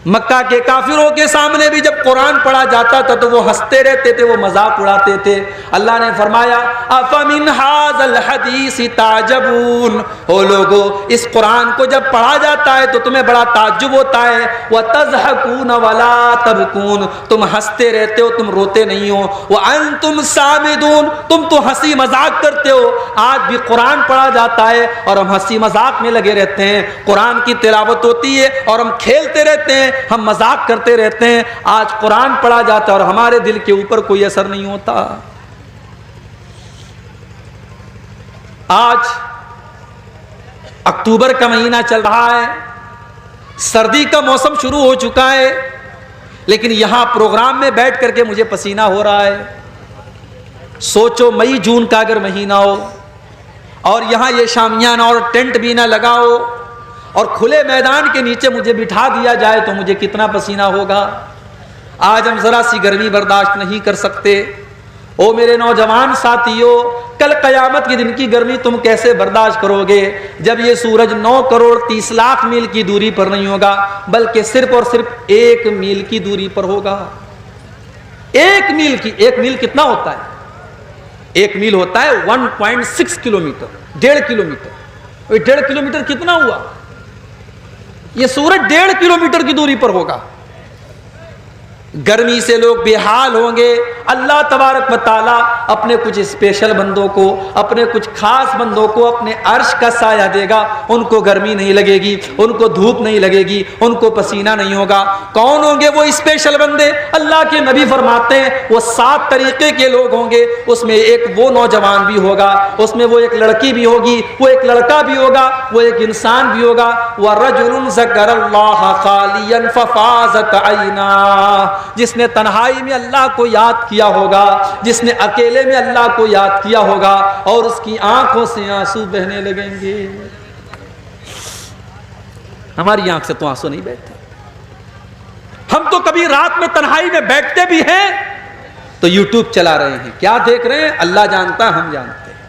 मक्का के काफिरों के सामने भी जब कुरान पढ़ा जाता था तो वो हंसते रहते थे, वो मजाक उड़ाते थे। अल्लाह ने फरमाया अफमिन हाज़ल हदीस ताजबून, ओ लोगो इस कुरान को जब पढ़ा जाता है तो तुम्हें बड़ा ताज्जुब होता है। व तज़हकून वला तबकून, तुम हंसते रहते हो, तुम रोते नहीं हो। व अंतुम सामिदून, तुम तो हंसी मजाक करते हो। आज भी कुरान पढ़ा जाता है और हम हंसी मजाक में लगे रहते हैं। कुरान की तिलावत होती है और हम खेलते रहते हैं, हम मजाक करते रहते हैं। आज कुरान पढ़ा जाता है और हमारे दिल के ऊपर कोई असर नहीं होता। आज अक्टूबर का महीना चल रहा है, सर्दी का मौसम शुरू हो चुका है, लेकिन यहां प्रोग्राम में बैठ करके मुझे पसीना हो रहा है। सोचो मई जून का अगर महीना हो और यहां ये शामियाना और टेंट भी ना लगा हो और खुले मैदान के नीचे मुझे बिठा दिया जाए तो मुझे कितना पसीना होगा। आज हम जरा सी गर्मी बर्दाश्त नहीं कर सकते। ओ मेरे नौजवान साथियों, कल कयामत के दिन की गर्मी तुम कैसे बर्दाश्त करोगे जब ये सूरज 9 करोड़ 30 लाख मील की दूरी पर नहीं होगा, बल्कि सिर्फ और सिर्फ 1 मील की दूरी पर होगा। 1 मील कितना होता है? 1 मील होता है 1.6 किलोमीटर, 1.5 किलोमीटर। 1.5 किलोमीटर कितना हुआ? ये सूरज 1.5 किलोमीटर की दूरी पर होगा। गर्मी से लोग बेहाल होंगे। अल्लाह तबारक व तआला अपने कुछ स्पेशल बंदों को, अपने कुछ खास बंदों को अपने अर्श का साया देगा। उनको गर्मी नहीं लगेगी, उनको धूप नहीं लगेगी, उनको पसीना नहीं होगा। कौन होंगे वो स्पेशल बंदे? अल्लाह के नबी फरमाते हैं वो 7 तरीके के लोग होंगे। उसमें एक वो नौजवान भी होगा, उसमें वो एक लड़की भी होगी, वो एक लड़का भी होगा, वो एक इंसान भी होगा। वरजुलुन ज़करल्लाह खालियन फफाज़त ऐना, जिसने तन्हाई में अल्लाह को याद किया होगा, जिसने अकेले में अल्लाह को याद किया होगा और उसकी आंखों से आंसू बहने लगेंगे। हमारी आंख से तो आंसू नहीं बहते। हम तो कभी रात में तन्हाई में बैठते भी हैं तो यूट्यूब चला रहे हैं। क्या देख रहे हैं अल्लाह जानता है, हम जानते हैं।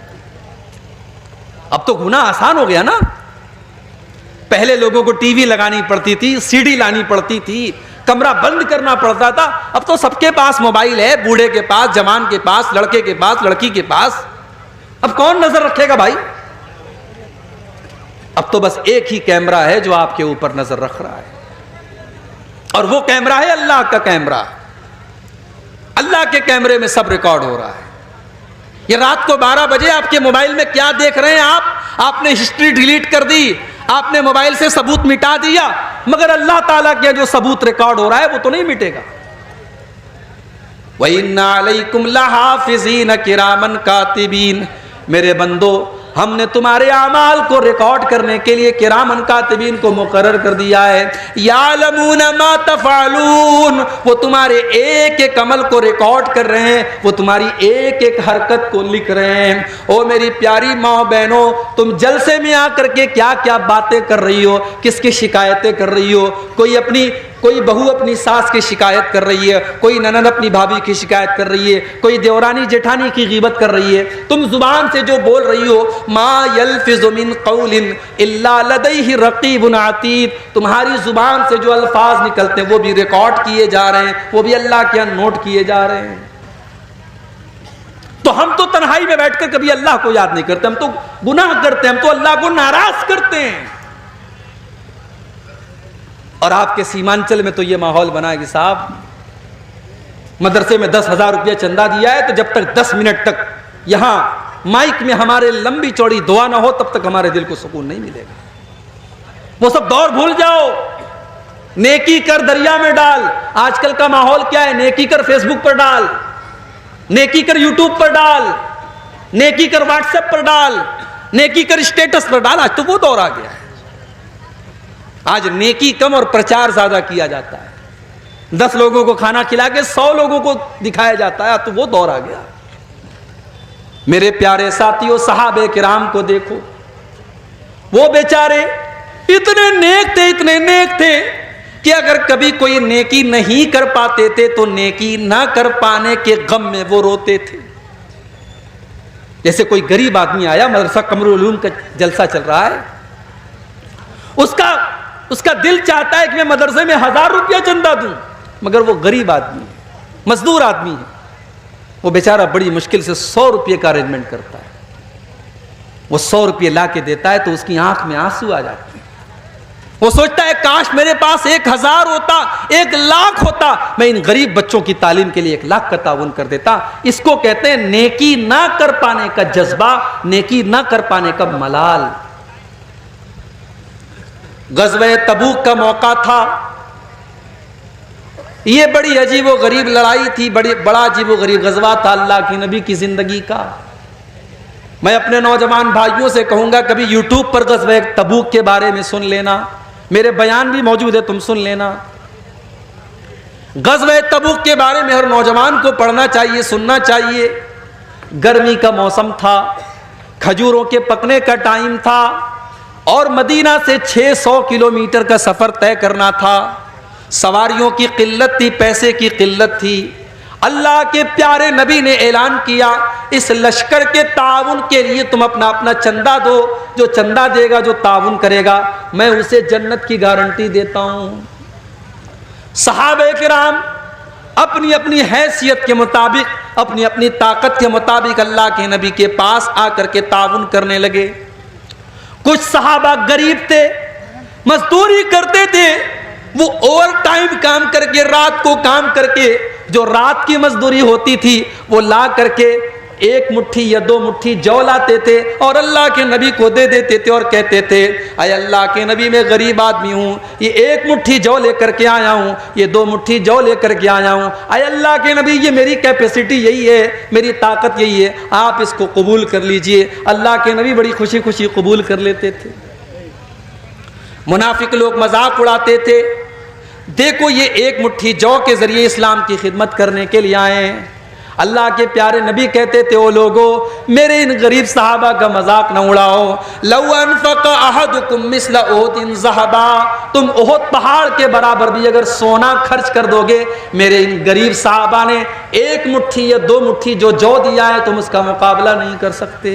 अब तो गुनाह आसान हो गया ना। पहले लोगों को टीवी लगानी पड़ती थी, सीडी लानी पड़ती थी, कमरा बंद करना पड़ता था। अब तो सबके पास मोबाइल है, बूढ़े के पास, जवान के पास, लड़के के पास, लड़की के पास। अब कौन नजर रखेगा भाई? अब तो बस एक ही कैमरा है जो आपके ऊपर नजर रख रहा है और वो कैमरा है अल्लाह का कैमरा। अल्लाह के कैमरे में सब रिकॉर्ड हो रहा है। ये रात को 12 बजे आपके मोबाइल में क्या देख रहे हैं आपने हिस्ट्री डिलीट कर दी, आपने मोबाइल से सबूत मिटा दिया, मगर अल्लाह ताला के जो सबूत रिकॉर्ड हो रहा है वो तो नहीं मिटेगा। व इन्ना अलैकुम लहाफिज़ीन किरामन कातिबीन, मेरे बंदो हमने तुम्हारे आमाल को रिकॉर्ड करने के लिए किरामन कातिबीन को मुकर्रर कर दिया है। यालमून मा तफअलून, वो तुम्हारे एक एक अमल को रिकॉर्ड कर रहे हैं, वो तुम्हारी एक एक हरकत को लिख रहे हैं। ओ मेरी प्यारी माँ बहनों, तुम जलसे में आकर के क्या क्या बातें कर रही हो, किसकी शिकायतें कर रही हो? कोई बहू अपनी सास की शिकायत कर रही है, कोई ननद अपनी भाभी की शिकायत कर रही है, कोई देवरानी जेठानी की गीबत कर रही है। तुम जुबान से जो बोल रही हो, मा यल्फिज़ु मिन क़ौलिन इल्ला लदैहि रक़ीबुन अतीद, तुम्हारी जुबान से जो अल्फाज निकलते हैं वो भी रिकॉर्ड किए जा रहे हैं, वो भी अल्लाह के यहाँ नोट किए जा रहे हैं। तो हम तो तन्हाई में बैठकर कभी अल्लाह को याद नहीं करते, हम तो गुनाह करते हैं, हम तो अल्लाह को नाराज करते हैं। और आपके सीमांचल में तो ये माहौल बना है कि साहब मदरसे में 10,000 रुपया चंदा दिया है तो जब तक 10 मिनट तक यहां माइक में हमारे लंबी चौड़ी दुआ ना हो तब तक हमारे दिल को सुकून नहीं मिलेगा। वो सब दौर भूल जाओ, नेकी कर दरिया में डाल। आजकल का माहौल क्या है? नेकी कर फेसबुक पर डाल, नेकी कर यूट्यूब पर डाल, नेकी कर व्हाट्सएप पर डाल, नेकी कर स्टेटस पर डाल। आज तो वो दौर आ गया है। आज नेकी कम और प्रचार ज्यादा किया जाता है। 10 लोगों को खाना खिला के 100 लोगों को दिखाया जाता है, तो वो दौर आ गया। मेरे प्यारे साथियों, सहाबे किराम को देखो, वो बेचारे इतने नेक थे कि अगर कभी कोई नेकी नहीं कर पाते थे तो नेकी ना कर पाने के गम में वो रोते थे। जैसे कोई गरीब आदमी आया, मदरसा कमरुल उलूम का जलसा चल रहा है, उसका उसका दिल चाहता है कि मैं मदरसे में 1000 रुपया चंदा दूं, मगर वो गरीब आदमी है, मजदूर आदमी है। वो बेचारा बड़ी मुश्किल से 100 रुपये का अरेंजमेंट करता है। वो 100 रुपये ला के देता है तो उसकी आंख में आंसू आ जाते हैं। वो सोचता है काश मेरे पास 1000 होता, 1,00,000 होता, मैं इन गरीब बच्चों की तालीम के लिए 1,00,000 का ताउन कर देता। इसको कहते हैं नेकी ना कर पाने का जज्बा, नेकी ना कर पाने का मलाल। गज़वे तबूक का मौका था। ये बड़ी अजीबो गरीब लड़ाई थी, बड़ा अजीबो गरीब गज़वा था अल्लाह के नबी की जिंदगी का। मैं अपने नौजवान भाइयों से कहूंगा कभी यूट्यूब पर गज़वे तबूक के बारे में सुन लेना, मेरे बयान भी मौजूद है, तुम सुन लेना। गज़वे तबूक के बारे में हर नौजवान को पढ़ना चाहिए, सुनना चाहिए। गर्मी का मौसम था, खजूरों के पकने का टाइम था और मदीना से 600 किलोमीटर का सफर तय करना था। सवारियों की किल्लत थी, पैसे की किल्लत थी। अल्लाह के प्यारे नबी ने ऐलान किया, इस लश्कर के ताउन के लिए तुम अपना अपना चंदा दो। जो चंदा देगा, जो ताउन करेगा, मैं उसे जन्नत की गारंटी देता हूं। सहाबे किराम अपनी अपनी हैसियत के मुताबिक, अपनी अपनी ताकत के मुताबिक अल्लाह के नबी के पास आकर के ताउन करने लगे। कुछ सहाबा गरीब थे, मजदूरी करते थे। वो ओवर टाइम काम करके, रात को काम करके, जो रात की मजदूरी होती थी वो ला करके 1 मुट्ठी या 2 मुट्ठी जौ लाते थे और अल्लाह के नबी को दे देते थे और कहते थे, अय अल्लाह के नबी मैं गरीब आदमी हूँ, ये 1 मुट्ठी जौ लेकर के आया हूँ, ये 2 मुट्ठी जौ लेकर के आया हूँ। अय अल्लाह के नबी ये मेरी कैपेसिटी यही है, मेरी ताकत यही है, आप इसको कबूल कर लीजिए। अल्लाह के नबी बड़ी खुशी खुशी कबूल कर लेते थे। मुनाफिक लोग मजाक उड़ाते थे, देखो ये 1 मुट्ठी जौ के जरिए इस्लाम की खिदमत करने के लिए आए हैं। अल्लाह के प्यारे नबी कहते थे, ओ लोगो मेरे इन गरीब सहाबा का मजाक न उड़ाओ। लौ अनफक़ा अहदुकुम मिस्ला उहदिन ज़हबा, तुम ओहद पहाड़ के बराबर भी अगर सोना खर्च कर दोगे, मेरे इन गरीब सहाबा ने 1 मुट्ठी या 2 मुट्ठी जो जौ दिया है, तुम उसका मुकाबला नहीं कर सकते।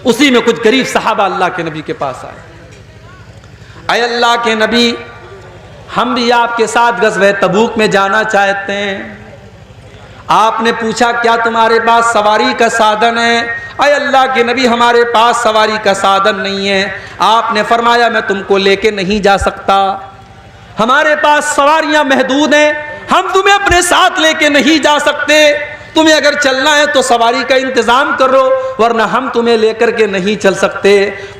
उसी में कुछ गरीब सहाबा अल्लाह के नबी के पास आए। अय अल्लाह के नबी, हम भी आपके साथ गज़वे तबूक में जाना चाहते हैं। आपने पूछा क्या तुम्हारे पास सवारी का साधन है? अय अल्लाह के नबी, हमारे पास सवारी का साधन नहीं है। आपने फरमाया मैं तुमको लेके नहीं जा सकता, हमारे पास सवारियां महदूद हैं, हम तुम्हें अपने साथ लेके नहीं जा सकते। तुम्हें अगर चलना है तो सवारी का इंतजाम करो, वरना हम तुम्हें लेकर के नहीं चल सकते।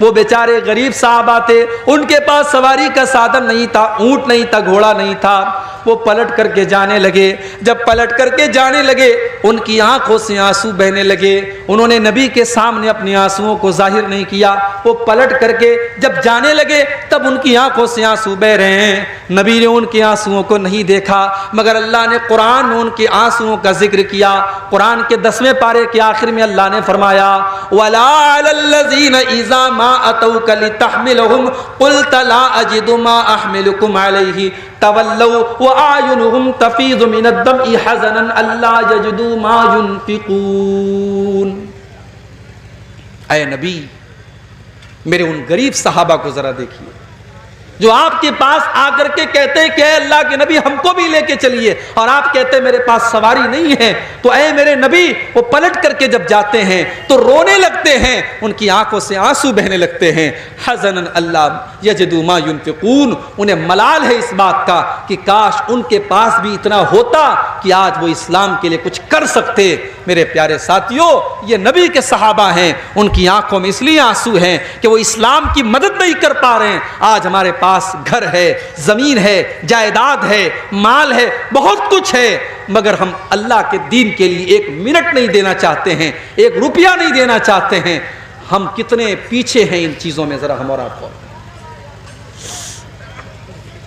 वो बेचारे गरीब साहबा थे, उनके पास सवारी का साधन नहीं था, ऊंट नहीं था, घोड़ा नहीं था। वो पलट करके जाने लगे। जब पलट करके जाने लगे, उनकी आंखों से आंसू बहने लगे। उन्होंने नबी के सामने अपनी आंसुओं को जाहिर नहीं किया। वो पलट करके जब जाने लगे, तब उनकी आंखों से आंसू बह रहे हैं। नबी ने उनके आंसुओं को नहीं देखा, मगर अल्लाह ने कुरान में उनके आंसुओं का जिक्र किया। कुरान के 10वें पारे के आखिर में अल्लाह ने फरमाया, वला अलल्लज़ीना इज़ा मा अतौका लितहमिलहुम क़ुल्त ला अजिदु मा अहमिलुकुम अलैहि तवल्लौ व आयुनुहुम तफीज़ु मिनद्दमइ हज़नन अल्ला यजिदु मा युनफ़िक़ून। ऐ नबी, मेरे उन गरीब सहाबा को जरा देखिए, जो आपके पास आकर के कहते हैं कि अल्लाह के नबी हमको भी लेके चलिए, और आप कहते हैं मेरे पास सवारी नहीं है। तो ऐ मेरे नबी, वो पलट करके जब जाते हैं तो रोने लगते हैं, उनकी आंखों से आंसू बहने लगते हैं। हज़नन अल्लाह यजिदु मा युनफ़िक़ून, उन्हें मलाल है इस बात का कि काश उनके पास भी इतना होता कि आज वो इस्लाम के लिए कुछ कर सकते। मेरे प्यारे साथियों, ये नबी के सहाबा हैं, उनकी आंखों में इसलिए आंसू हैं कि वो इस्लाम की मदद नहीं कर पा रहे हैं। आज हमारे पास घर है, जमीन है, जायदाद है, माल है, बहुत कुछ है, मगर हम अल्लाह के दीन के लिए 1 मिनट नहीं देना चाहते हैं, 1 रुपया नहीं देना चाहते हैं। हम कितने पीछे हैं इन चीजों में, जरा हम और आपको।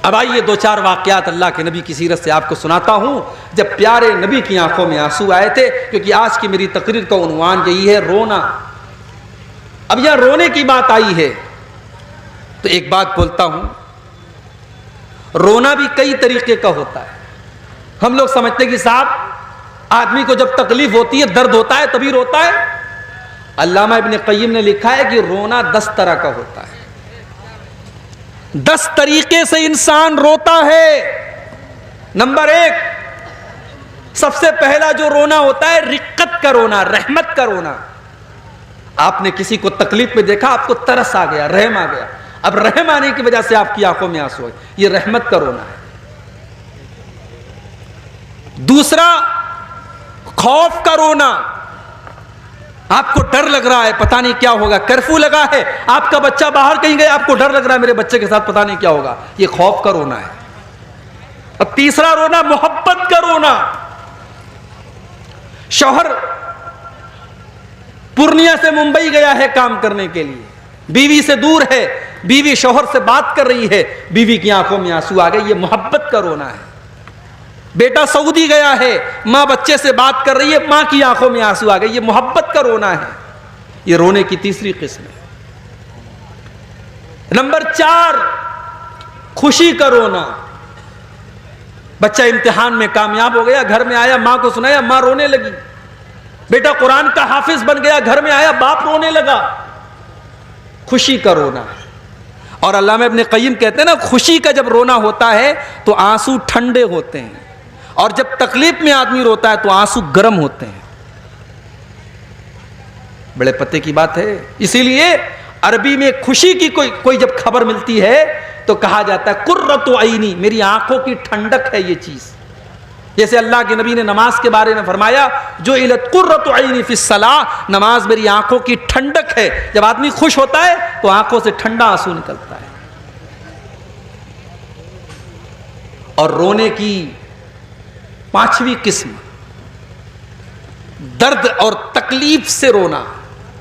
अब आइए 2-4 वाकयात अल्लाह के नबी की सीरत से आपको सुनाता हूं, जब प्यारे नबी की आंखों में आंसू आए थे। क्योंकि आज की मेरी तकरीर का उन्वान यही है, रोना। अब यहां रोने की बात आई है तो एक बात बोलता हूं, रोना भी कई तरीके का होता है। हम लोग समझते हैं कि साहब आदमी को जब तकलीफ होती है, दर्द होता है, तभी रोता है। अल्लामा इब्न क़य्यिम ने लिखा है कि रोना 10 तरह का होता है। 10 तरीके से इंसान रोता है। नंबर 1, सबसे पहला जो रोना होता है रिक्कत का रोना, रहमत का रोना। आपने किसी को तकलीफ में देखा, आपको तरस आ गया, रहम आ गया, अब रहम आने की वजह से आपकी आंखों में आंसू आए, ये रहमत का रोना है। दूसरा, खौफ का रोना। आपको डर लग रहा है, पता नहीं क्या होगा, कर्फ्यू लगा है, आपका बच्चा बाहर कहीं गया, आपको डर लग रहा है मेरे बच्चे के साथ पता नहीं क्या होगा, ये खौफ का रोना है। अब तीसरा रोना मोहब्बत का रोना। शौहर पूर्णिया से मुंबई गया है काम करने के लिए, बीवी से दूर है, बीवी शौहर से बात कर रही है, बीवी की आंखों में आंसू आ गए, ये मोहब्बत का रोना है। बेटा सऊदी गया है, मां बच्चे से बात कर रही है, मां की आंखों में आंसू आ गए, ये मोहब्बत का रोना है। ये रोने की तीसरी किस्म है। नंबर 4, खुशी का रोना। बच्चा इम्तिहान में कामयाब हो गया, घर में आया, मां को सुनाया, मां रोने लगी। बेटा कुरान का हाफिज बन गया, घर में आया, बाप रोने लगा। खुशी का रोना। और अल्लामा इब्न क़य्यिम कहते हैं ना, खुशी का जब रोना होता है तो आंसू ठंडे होते हैं, और जब तकलीफ में आदमी रोता है तो आंसू गर्म होते हैं। बड़े पते की बात है। इसीलिए अरबी में खुशी की कोई जब खबर मिलती है तो कहा जाता है कुर्रतु ऐनी, मेरी आंखों की ठंडक है ये चीज। जैसे अल्लाह के नबी ने नमाज के बारे में फरमाया, जो इलत कुर्रतु ऐनी फिस सलाह, नमाज मेरी आंखों की ठंडक है। जब आदमी खुश होता है तो आंखों से ठंडा आंसू निकलता है। और रोने की 5वीं किस्म, दर्द और तकलीफ से रोना।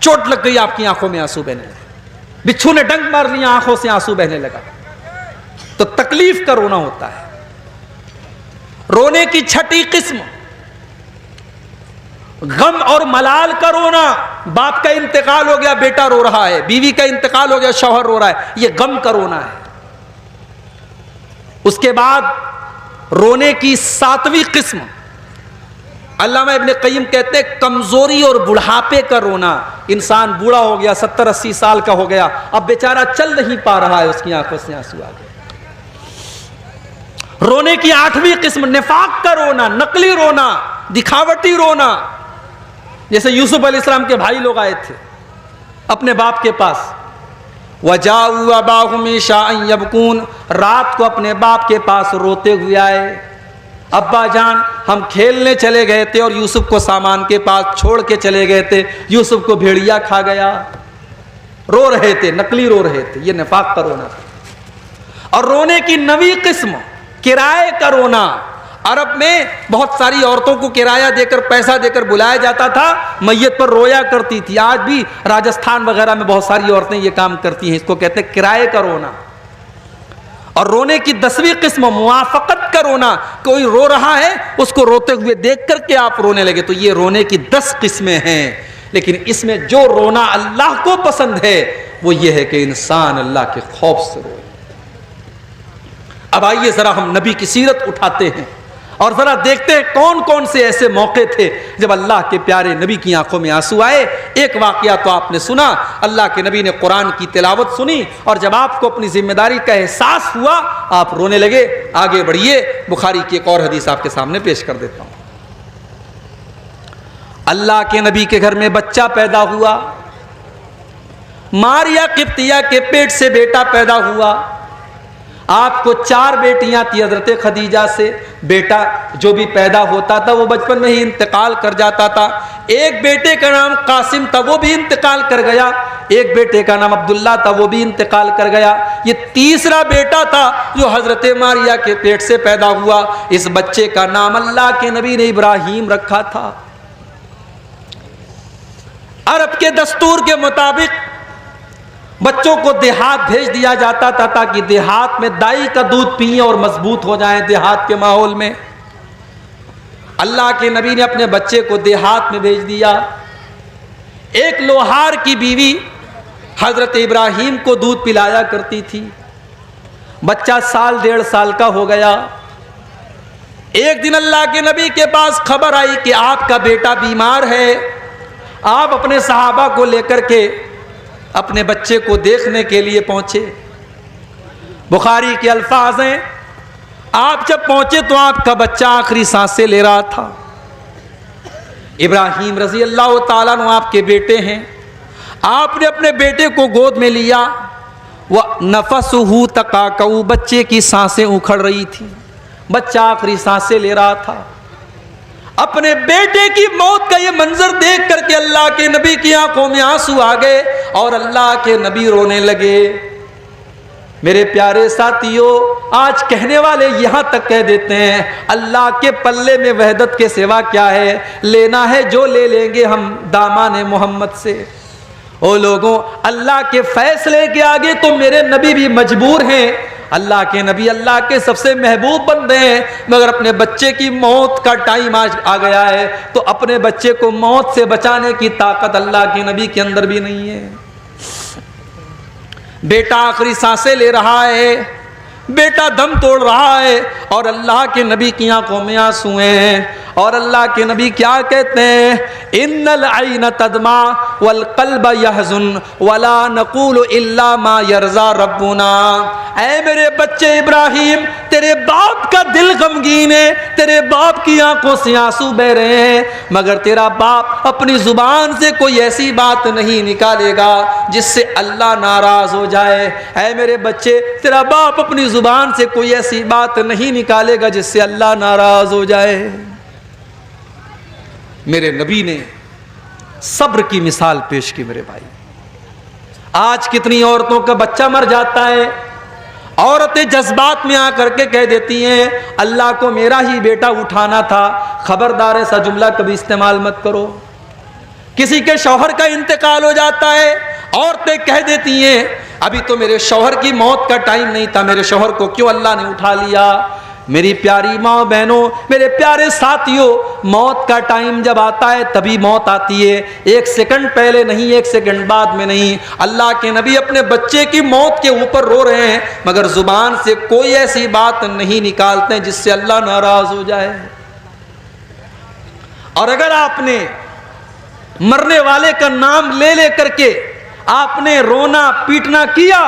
चोट लग गई, आपकी आंखों में आंसू बहने लगे, बिच्छू ने डंक मार लिया, आंखों से आंसू बहने लगा, तो तकलीफ का रोना होता है। रोने की 6ठी किस्म, गम और मलाल का रोना। बाप का इंतकाल हो गया, बेटा रो रहा है, बीवी का इंतकाल हो गया, शौहर रो रहा है, यह गम का रोना है। उसके बाद रोने की 7वीं किस्म, अल्लामा इब्न क़य्यिम कहते हैं कमजोरी और बुढ़ापे का रोना। इंसान बूढ़ा हो गया, 70-80 साल का हो गया, अब बेचारा चल नहीं पा रहा है, उसकी आंखों से आंसू आ गए। रोने की 8वीं किस्म, निफाक का रोना, नकली रोना, दिखावटी रोना। जैसे यूसुफ अलैहिस्सलाम के भाई लोग आए थे अपने बाप के पास, वजाऊ अबाहुम इशाअन यबकून, रात को अपने बाप के पास रोते हुए आए, अब्बा जान हम खेलने चले गए थे और यूसुफ को सामान के पास छोड़ के चले गए थे, यूसुफ को भेड़िया खा गया। रो रहे थे, नकली रो रहे थे, ये निफाक का रोना था। और रोने की 9वीं किस्म, किराए का रोना। अरब में बहुत सारी औरतों को किराया देकर, पैसा देकर बुलाया जाता था, मैयत पर रोया करती थी। आज भी राजस्थान वगैरह में बहुत सारी औरतें ये काम करती हैं, इसको कहते हैं किराए का रोना। और रोने की 10वीं किस्म, मुआफकत का रोना। कोई रो रहा है, उसको रोते हुए देख करके आप रोने लगे, तो ये रोने की 10 किस्में हैं। लेकिन इसमें जो रोना अल्लाह को पसंद है वो ये है कि इंसान अल्लाह के खौफ से रोए। अब आइए जरा हम नबी की सीरत उठाते हैं और जरा देखते हैं कौन कौन से ऐसे मौके थे जब अल्लाह के प्यारे नबी की आंखों में आंसू आए। एक वाकया तो आपने सुना, अल्लाह के नबी ने कुरान की तिलावत सुनी और जब आपको अपनी जिम्मेदारी का एहसास हुआ आप रोने लगे। आगे बढ़िए, बुखारी की एक और हदीस आपके सामने पेश कर देता हूं। अल्लाह के नबी के घर में बच्चा पैदा हुआ, मारिया किप्तिया के पेट से बेटा पैदा हुआ। आपको 4 बेटियां थी हजरत खदीजा से, बेटा जो भी पैदा होता था वो बचपन में ही इंतकाल कर जाता था। एक बेटे का नाम कासिम था, वो भी इंतकाल कर गया। एक बेटे का नाम अब्दुल्ला था, वो भी इंतकाल कर गया। ये तीसरा बेटा था जो हजरत मारिया के पेट से पैदा हुआ। इस बच्चे का नाम अल्लाह के नबी ने इब्राहिम रखा था। अरब के दस्तूर के मुताबिक बच्चों को देहात भेज दिया जाता था ताकि देहात में दाई का दूध पिए और मजबूत हो जाएं देहात के माहौल में। अल्लाह के नबी ने अपने बच्चे को देहात में भेज दिया। एक लोहार की बीवी हजरत इब्राहिम को दूध पिलाया करती थी। बच्चा 1.5 साल का हो गया। एक दिन अल्लाह के नबी के पास खबर आई कि आपका बेटा बीमार है। आप अपने सहाबा को लेकर के अपने बच्चे को देखने के लिए पहुंचे। बुखारी के अल्फाज हैं, आप जब पहुंचे तो आपका बच्चा आखिरी सांसें ले रहा था। इब्राहिम रजी अल्लाह ताला अन्हु आपके बेटे हैं, आपने अपने बेटे को गोद में लिया। वह नफसहु तकाकऊ, बच्चे की सांसें उखड़ रही थी, बच्चा आखिरी सांसें ले रहा था। अपने बेटे की मौत का ये मंजर देख करके अल्लाह के नबी की आंखों में आंसू आ गए और अल्लाह के नबी रोने लगे। मेरे प्यारे साथियों, आज कहने वाले यहां तक कह देते हैं अल्लाह के पल्ले में वहदत के सिवा क्या है, लेना है जो ले लेंगे हम दामाने मोहम्मद से। ओ लोगों, अल्लाह के फैसले के आगे तो मेरे नबी भी मजबूर हैं। अल्लाह के नबी अल्लाह के सबसे महबूब बंदे हैं, मगर अपने बच्चे की मौत का टाइम आज आ गया है तो अपने बच्चे को मौत से बचाने की ताकत अल्लाह के नबी के अंदर भी नहीं है। बेटा आखिरी सांसें ले रहा है, बेटा दम तोड़ रहा है और अल्लाह के नबी की आंखों में आंसू हैं। और अल्लाह के नबी क्या कहते हैं, इन्नल ऐन तदमा वल क़ल्ब यहज़ुन वला नक़ूलु इल्ला मा यरज़ा रब्बुना। ऐ मेरे बच्चे इब्राहिम, तेरे बाप का दिल गमगीन है, तेरे बाप की आंखों से आंसू बह रहे हैं, मगर तेरा बाप अपनी जुबान से कोई ऐसी बात नहीं निकालेगा जिससे अल्लाह नाराज हो जाए। ऐ मेरे बच्चे, तेरा बाप अपनी जुबान से कोई ऐसी बात नहीं निकालेगा जिससे अल्लाह नाराज हो जाए। मेरे नबी ने सब्र की मिसाल पेश की। मेरे भाई, आज कितनी औरतों का बच्चा मर जाता है, औरतें जज्बात में आकर के कह देती हैं अल्लाह को मेरा ही बेटा उठाना था। खबरदार ऐसा जुमला कभी इस्तेमाल मत करो। किसी के शौहर का इंतकाल हो जाता है, औरतें कह देती हैं अभी तो मेरे शौहर की मौत का टाइम नहीं था, मेरे शौहर को क्यों अल्लाह ने उठा लिया। मेरी प्यारी माँ बहनों, मेरे प्यारे साथियों, मौत का टाइम जब आता है तभी मौत आती है, एक सेकंड पहले नहीं, एक सेकंड बाद में नहीं। अल्लाह के नबी अपने बच्चे की मौत के ऊपर रो रहे हैं, मगर जुबान से कोई ऐसी बात नहीं निकालते जिससे अल्लाह नाराज हो जाए। और अगर आपने मरने वाले का नाम ले ले करके आपने रोना पीटना किया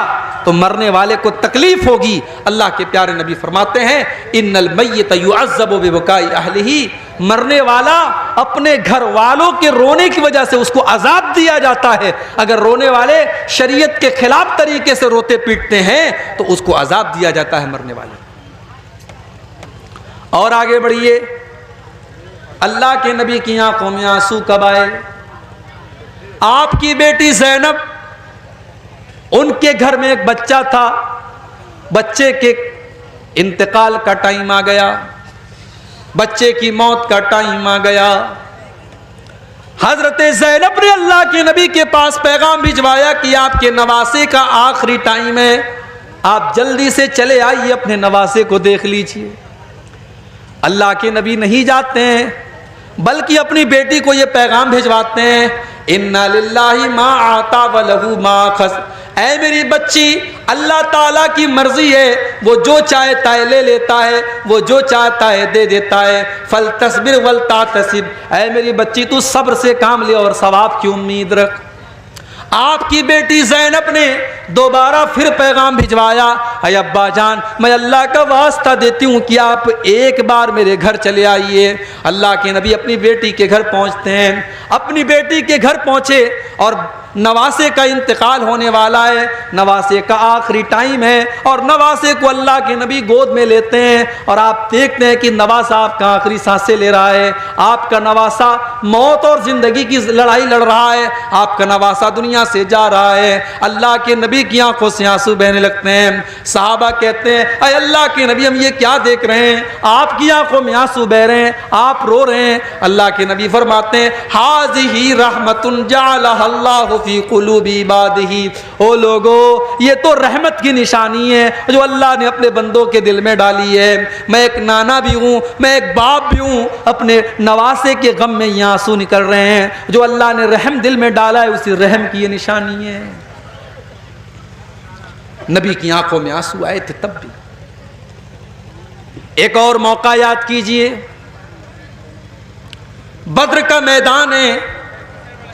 तो मरने वाले को तकलीफ होगी। अल्लाह के प्यारे नबी फरमाते हैं इन्नल मय्यत युअज़्ज़बु बिबकाई अहलिही, मरने वाला अपने घर वालों के रोने की वजह से उसको अजाब दिया जाता है। अगर रोने वाले शरीयत के खिलाफ तरीके से रोते पीटते हैं तो उसको अजाब दिया जाता है मरने वाले। और आगे बढ़िए, अल्लाह के नबी की आंखों में आंसू कब आए? आपकी बेटी ज़ैनब, उनके घर में एक बच्चा था, बच्चे के इंतकाल का टाइम आ गया, बच्चे की मौत का टाइम आ गया। हजरत ज़ैनब ने अल्लाह के नबी के पास पैगाम भिजवाया कि आपके नवासे का आखिरी टाइम है, आप जल्दी से चले आइए, अपने नवासे को देख लीजिए। अल्लाह के नबी नहीं जाते हैं, बल्कि अपनी बेटी को ये पैगाम भिजवाते हैं इन्ना लिल्लाहि मा आता व लहू मा खस। ऐ मेरी बच्ची, अल्लाह ताला की मर्जी है, वो जो चाहता है ले लेता है, वो जो चाहता है दे देता है। फल तस्बिर वल तातसिब, ऐ मेरी बच्ची तू सब्र से काम ले और सवाब की उम्मीद रख। आपकी बेटी ज़ैनब ने दोबारा फिर पैगाम भिजवाया, अय अब्बा जान, मैं अल्लाह का वास्ता देती हूँ कि आप एक बार मेरे घर चले आइए। अल्लाह के नबी अपनी बेटी के घर पहुँचते हैं। अपनी बेटी के घर पहुँचे और नवासे का इंतकाल होने वाला है, नवासे का आखिरी टाइम है और नवासे को अल्लाह के नबी गोद में लेते हैं और आप देखते हैं कि नवासा आपका आखिरी सांसें ले रहा है। आपका नवासा मौत और जिंदगी की लड़ाई लड़ रहा है, आपका नवासा दुनिया से जा रहा है। अल्लाह के नबी की आंखों से आंसू बहने लगते हैं। सहाबा कहते हैं अय अल्लाह के नबी, हम ये क्या देख रहे हैं, आपकी आंखों में आंसू बह रहे हैं, आप रो रहे हैं। अल्लाह के नबी फरमाते हैं हाज़िही रहमतुन जअलहा अल्लाहु फी कुलूबी इबादिही। ओ लोगो, ये तो रहमत की निशानी है जो अल्लाह ने अपने बंदों के दिल में डाली है। मैं एक नाना भी हूँ, मैं एक बाप भी हूँ, अपने नवासे के गम में ये आंसू निकल रहे हैं। जो अल्लाह ने रहम दिल में डाला है उसी रहम की ये निशानी है। नबी की आंखों में आंसू आए थे तब भी। एक और मौका याद कीजिए, बद्र का मैदान है,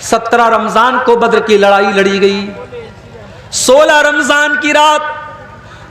17 रमजान को बद्र की लड़ाई लड़ी गई। 16 रमजान की रात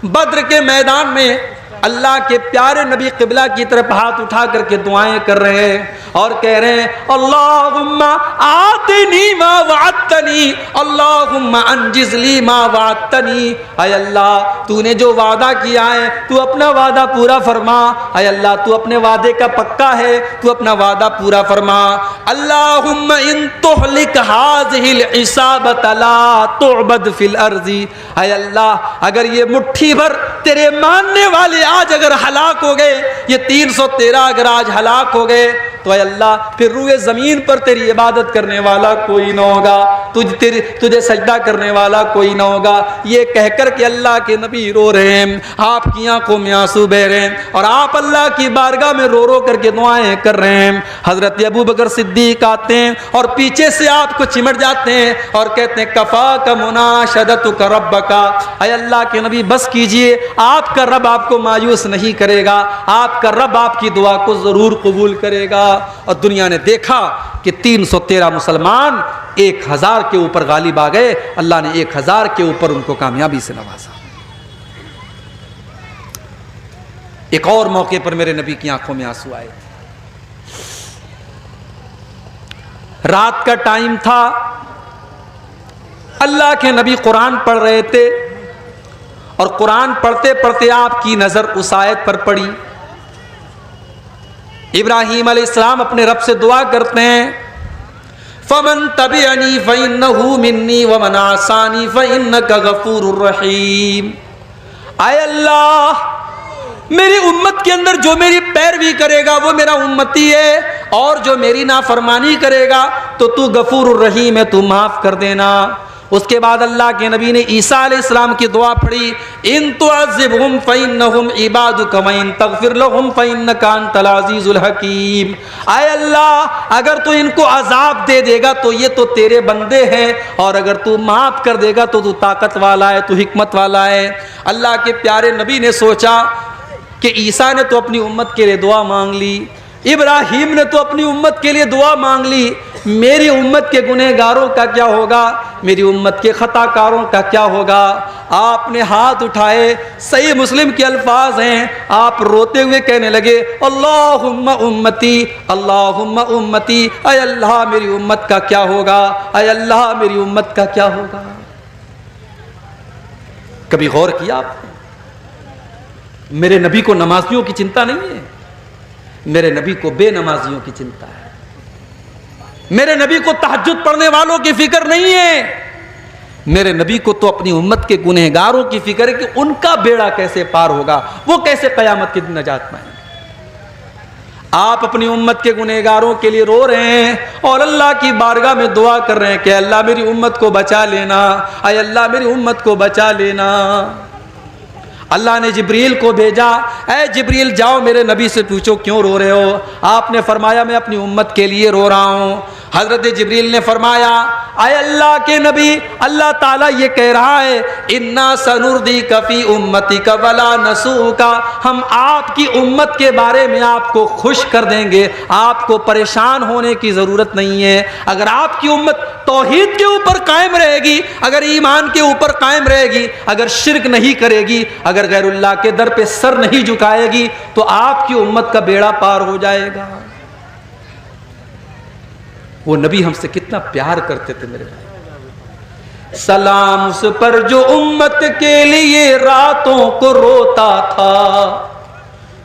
बद्र के मैदान में अल्लाह के प्यारे नबी किबला की तरफ हाथ उठा करके दुआएं कर रहे हैं और कह रहे हैं अल्लाहुम्मा आतिनी मा वअदतनी, अल्लाहुम्मा अंजिज़ली मा वअदतनी। ऐ अल्लाह, तूने जो वादा किया है तू अपना वादा पूरा फरमा। ऐ अल्लाह, तू अपने वादे का पक्का है, तू अपना वादा पूरा फरमा। अल्लाहुम्मा इन तुहलिक हाज़िहिल इसाबत ला तुअबद फिल अर्ज़ी। ऐ अल्लाह, अगर ये मुट्ठी भर तेरे मानने वाले आज अगर हलाक हो गए, ये 313 अगर आज हलाक हो गए, तो अल्लाह फिर रूए जमीन पर तेरी इबादत करने वाला कोई ना होगा, तुझे सजदा करने वाला कोई ना होगा। ये कहकर के अल्लाह के नबी रो रहे हैं, आपकी आंखों में आंसू बह रहे हैं और आप अल्लाह की बारगाह में रो रो करके दुआएं कर रहे हैं। हजरत अबू बकर सिद्दीक आते हैं और पीछे से आपको चिमट जाते हैं और कहते हैं कफा का मुनाशदतुका रब्बका। ऐ अल्लाह के नबी बस कीजिए, आपका रब आपको मायूस नहीं करेगा, आपका रब आपकी दुआ को जरूर कबूल करेगा। और दुनिया ने देखा कि 313 मुसलमान 1000 के ऊपर गालिब आ गए। अल्लाह ने 1000 के ऊपर उनको कामयाबी से नवाजा। एक और मौके पर मेरे नबी की आंखों में आंसू आए। रात का टाइम था, अल्लाह के नबी कुरान पढ़ रहे थे और कुरान पढ़ते पढ़ते आपकी नजर उस आयत पर पड़ी। इब्राहीम अलैहिस्सलाम अपने रब से दुआ करते हैं, फमन तबिअनी फइन्नहु मिन्नी वमन आसानी फइन्नका गफूरुर रहीम। आय अल्लाह, मेरी उम्मत के अंदर जो मेरी पैरवी करेगा वो मेरा उम्मती है, और जो मेरी नाफरमानी करेगा तो तू गफूरुर रहीम है, तू माफ कर देना। उसके बाद अल्लाह के नबी ने ईसा अलैहिस्सलाम की दुआ पढ़ी, इन तुअज़्ज़िबहुम फइन्नहुम इबादुका व इन तग़फिर लहुम फइन्नका अंतल अज़ीज़ुल हकीम। आय अल्लाह, अगर तू इनको अजाब दे देगा तो ये तो तेरे बंदे हैं, और अगर तू माफ कर देगा तो तू ताकत वाला है, तू हिकमत वाला है। अल्लाह के प्यारे नबी ने सोचा कि ईसा ने तो अपनी उम्मत के लिए दुआ मांग ली, इब्राहीम ने तो अपनी उम्मत के लिए दुआ मांग ली, मेरी उम्मत के गुनहगारों का क्या होगा, मेरी उम्मत के खताकारों का क्या होगा। आपने हाथ उठाए, सही मुस्लिम के अल्फाज हैं, आप रोते हुए कहने लगे अल्लाहुम्मा उम्मती, अल्लाहुम्मा उम्मती। ऐ अल्लाह, मेरी उम्मत का क्या होगा, ऐ अल्लाह, मेरी उम्मत का क्या होगा। कभी गौर किया आपने? मेरे नबी को नमाजियों की चिंता नहीं है, मेरे नबी को बेनमाजियों की चिंता है। मेरे नबी को तहज्जुद पढ़ने वालों की फिक्र नहीं है, मेरे नबी को तो अपनी उम्मत के गुनहगारों की फिक्र है कि उनका बेड़ा कैसे पार होगा, वो कैसे कयामत के दिन नजात पाएंगे। आप अपनी उम्मत के गुनहगारों के लिए रो रहे हैं और अल्लाह की बारगाह में दुआ कर रहे हैं कि अल्लाह मेरी उम्मत को बचा लेना, ऐ अल्लाह मेरी उम्मत को बचा लेना। अल्लाह ने जिब्रील को भेजा, ऐ जिब्रील जाओ मेरे नबी से पूछो क्यों रो रहे हो। आपने फरमाया मैं अपनी उम्मत के लिए रो रहा हूँ। हजरत जिब्रील ने फरमाया, ऐ अल्लाह के नबी, अल्लाह ताला ये कह रहा है इन्ना सनुर्दी कफी उम्मती का वला नसू का, हम आपकी उम्मत के बारे में आपको खुश कर देंगे, आपको परेशान होने की ज़रूरत नहीं है। अगर आपकी उम्मत तौहीद के ऊपर कायम रहेगी, अगर ईमान के ऊपर कायम रहेगी, अगर शिरक नहीं करेगी, अगर गैरुल्लाह के दर पे सर नहीं झुकाएगी, तो आपकी उम्मत का बेड़ा पार हो जाएगा। वो नबी हमसे कितना प्यार करते थे मेरे भाई। सलाम उस पर जो उम्मत के लिए रातों को रोता था,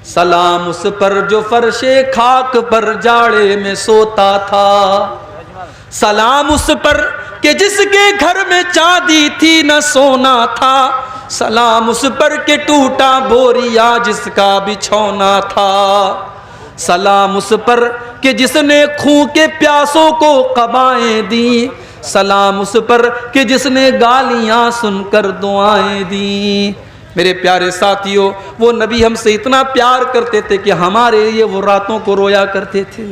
सलाम उस पर जो फर्शे खाक पर जाड़े में सोता था, सलाम उस पर कि जिसके घर में चांदी थी न सोना था, सलाम उस पर के टूटा बोरिया जिसका बिछौना था, सलाम उस पर कि जिसने खूं के प्यासों को कबाएं दी, सलाम उस पर कि जिसने गालियां सुनकर दुआएं दी। मेरे प्यारे साथियों, वो नबी हमसे इतना प्यार करते थे कि हमारे लिए वो रातों को रोया करते थे।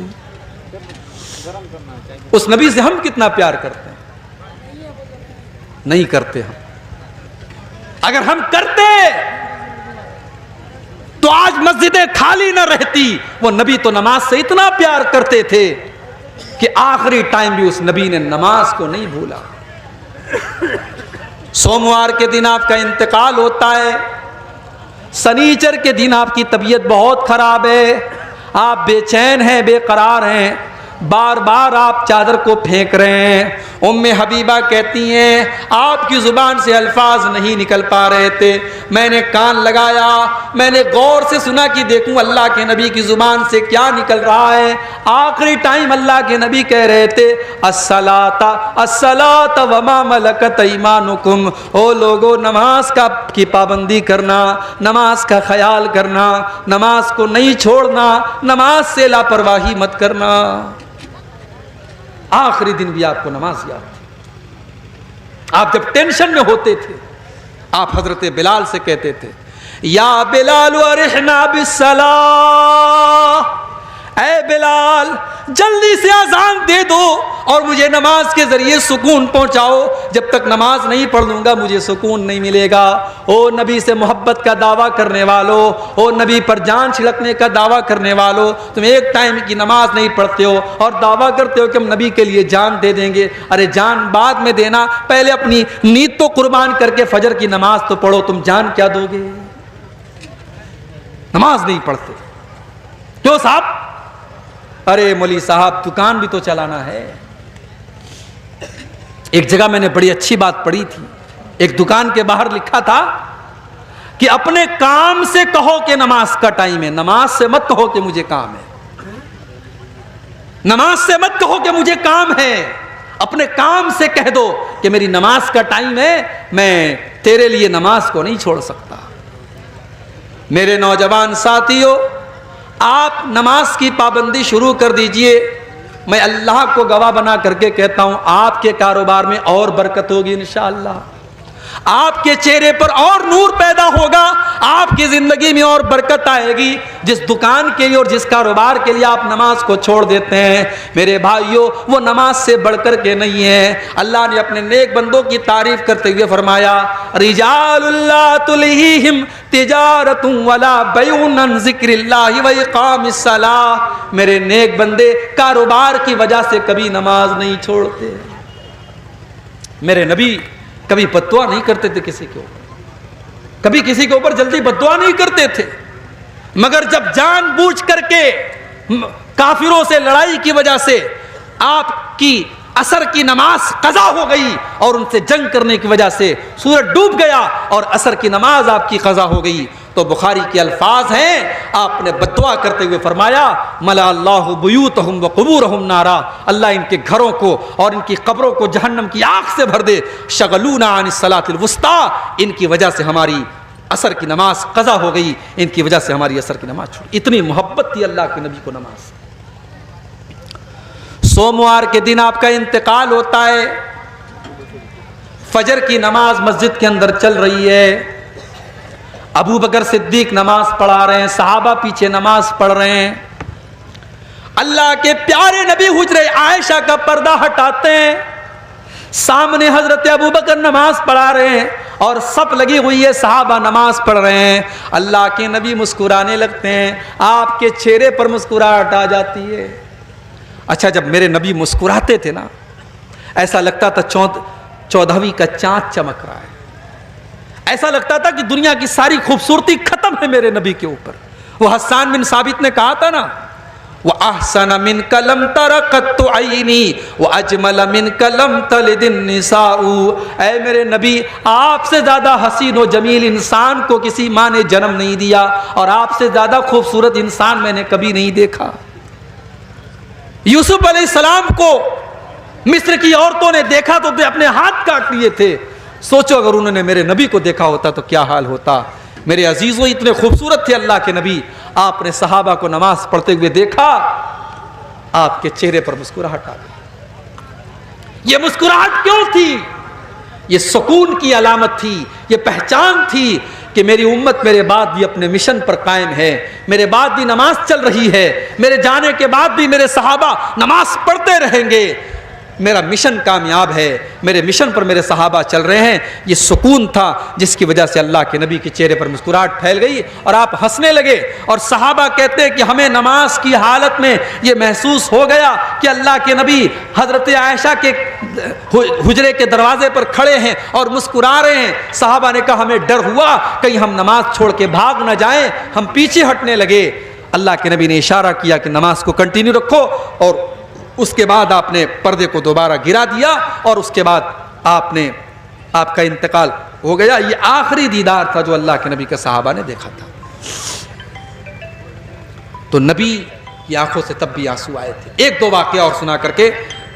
उस नबी से हम कितना प्यार करते हैं? नहीं करते हम। अगर हम करते तो आज मस्जिदें खाली ना रहती। वो नबी तो नमाज से इतना प्यार करते थे कि आखिरी टाइम भी उस नबी ने नमाज को नहीं भूला। सोमवार के दिन आपका इंतकाल होता है, शनीचर के दिन आपकी तबीयत बहुत खराब है, आप बेचैन हैं, बेकरार हैं, बार बार आप चादर को फेंक रहे हैं। उम्मे हबीबा कहती हैं आपकी जुबान से अल्फाज नहीं निकल पा रहे थे, मैंने कान लगाया, मैंने गौर से सुना कि देखूं अल्लाह के नबी की जुबान से क्या निकल रहा है। आखिरी टाइम अल्लाह के नबी कह रहे थे अस्सलाता अस्सलाता वमा मलकत ईमानुकुम, ओ लोगो नमाज की पाबंदी करना, नमाज का ख्याल करना, नमाज को नहीं छोड़ना, नमाज से लापरवाही मत करना। आखिरी दिन भी आपको नमाज याद थी। आप जब टेंशन में होते थे आप हजरत बिलाल से कहते थे या बिलाल अरिहना बिस्सलाह, ऐ बिलाल जल्दी से अजान दे दो और मुझे नमाज के जरिए सुकून पहुंचाओ, जब तक नमाज नहीं पढ़ लूंगा मुझे सुकून नहीं मिलेगा। ओ नबी से मोहब्बत का दावा करने वालों, ओ नबी पर जान छिड़कने का दावा करने वालों, तुम एक टाइम की नमाज नहीं पढ़ते हो और दावा करते हो कि हम नबी के लिए जान दे देंगे। अरे जान बाद में देना, पहले अपनी नींद तो कुर्बान करके फजर की नमाज तो पढ़ो, तुम जान क्या दोगे? नमाज नहीं पढ़ते क्यों साहब? अरे मौली साहब दुकान भी तो चलाना है। एक जगह मैंने बड़ी अच्छी बात पढ़ी थी, एक दुकान के बाहर लिखा था कि अपने काम से कहो कि नमाज का टाइम है, नमाज से मत कहो कि मुझे काम है, नमाज से मत कहो कि मुझे काम है, अपने काम से कह दो कि मेरी नमाज का टाइम है, मैं तेरे लिए नमाज को नहीं छोड़ सकता। मेरे नौजवान साथियों, आप नमाज की पाबंदी शुरू कर दीजिए। मैं अल्लाह को गवाह बना करके कहता हूं आपके कारोबार में और बरकत होगी इंशाअल्लाह, आपके चेहरे पर और नूर पैदा होगा, आपकी जिंदगी में और बरकत आएगी। जिस दुकान के लिए और जिस कारोबार के लिए आप नमाज को छोड़ देते हैं मेरे भाइयों, वो नमाज से बढ़कर के नहीं है। अल्लाह ने अपने नेक बंदों की तारीफ करते हुए फरमाया रिजालुल्लाह तुलहीहिम तिजारतुन वला बैउन अन जिक्रिल्लाहि व इकामिस सलाह, मेरे नेक बंदे कारोबार की वजह से कभी नमाज नहीं छोड़ते। मेरे नबी कभी बद्दुआ नहीं करते थे किसी के ऊपर, कभी किसी के ऊपर जल्दी बद्दुआ नहीं करते थे, मगर जब जानबूझ करके काफिरों से लड़ाई की वजह से आपकी असर की नमाज कज़ा हो गई और उनसे जंग करने की वजह से सूरज डूब गया और असर की नमाज आपकी कज़ा हो गई, तो बुखारी के अल्फाज हैं, आपने बद्दुआ करते हुए फरमाया मला अल्लाहु बुयूतहुम व क़ुबूरहुम नारा, अल्लाह इनके घरों को और इनकी कब्रों को जहन्नम की आग से भर दे। शगलूना अनिस सलातिल वुस्ता, इनकी वजह से हमारी असर की नमाज कज़ा हो गई, इनकी वजह से हमारी असर की नमाज छूटी। इतनी मोहब्बत थी अल्लाह के नबी को नमाज। सोमवार के दिन आपका इंतकाल होता है, फजर की नमाज मस्जिद के अंदर चल रही है, अबू बकर सिद्दीक नमाज पढ़ा रहे हैं, सहाबा पीछे नमाज पढ़ रहे हैं, अल्लाह के प्यारे नबी हुजरे आयशा का पर्दा हटाते हैं, सामने हजरत अबू बकर नमाज पढ़ा रहे हैं और सब लगी हुई है, सहाबा नमाज पढ़ रहे हैं। अल्लाह के नबी मुस्कुराने लगते हैं, आपके चेहरे पर मुस्कुराहट आ जाती है। अच्छा, जब मेरे नबी मुस्कुराते थे ना, ऐसा लगता था 14वीं का चांद चमक रहा है, ऐसा लगता था कि दुनिया की सारी खूबसूरती खत्म है मेरे नबी के ऊपर। वो हस्सान बिन साबित ने कहा था ना, वह अहसन मिन कलम तरक़त आईनी व अजमल मिन कलम तलिदिन निसाउ, ऐ मेरे नबी आपसे ज्यादा हसीन व जमील इंसान को किसी माँ ने जन्म नहीं दिया और आपसे ज्यादा खूबसूरत इंसान मैंने कभी नहीं देखा। यूसुफ अलैहिस्सलाम को मिस्र की औरतों ने देखा तो अपने हाथ काट लिए थे, सोचो अगर उन्होंने मेरे नबी को देखा होता तो क्या हाल होता। मेरे अजीजों, इतने खूबसूरत थे अल्लाह के नबी, आपने सहाबा को नमाज पढ़ते हुए देखा, आपके चेहरे पर मुस्कुराहट आ गई। ये मुस्कुराहट क्यों थी? ये सुकून की अलामत थी, ये पहचान थी कि मेरी उम्मत मेरे बाद भी अपने मिशन पर कायम है, मेरे बाद भी नमाज चल रही है, मेरे जाने के बाद भी मेरे सहाबा नमाज पढ़ते रहेंगे। मेरा मिशन कामयाब है, मेरे मिशन पर मेरे सहाबा चल रहे हैं, ये सुकून था जिसकी वजह से अल्लाह के नबी के चेहरे पर मुस्कुराहट फैल गई और आप हंसने लगे। और सहाबा कहते हैं कि हमें नमाज की हालत में ये महसूस हो गया कि अल्लाह के नबी हजरत आयशा के हुजरे के दरवाजे पर खड़े हैं और मुस्कुरा रहे हैं। सहाबा ने कहा हमें डर हुआ कहीं हम नमाज छोड़ के भाग न जाएं, हम पीछे हटने लगे। अल्लाह के नबी ने इशारा किया कि नमाज को कंटिन्यू रखो, और उसके बाद आपने पर्दे को दोबारा गिरा दिया और उसके बाद आपका इंतकाल हो गया। ये आखिरी दीदार था जो अल्लाह के नबी के सहाबा ने देखा था। तो नबी की आंखों से तब भी आंसू आए थे। एक दो वाकया और सुना करके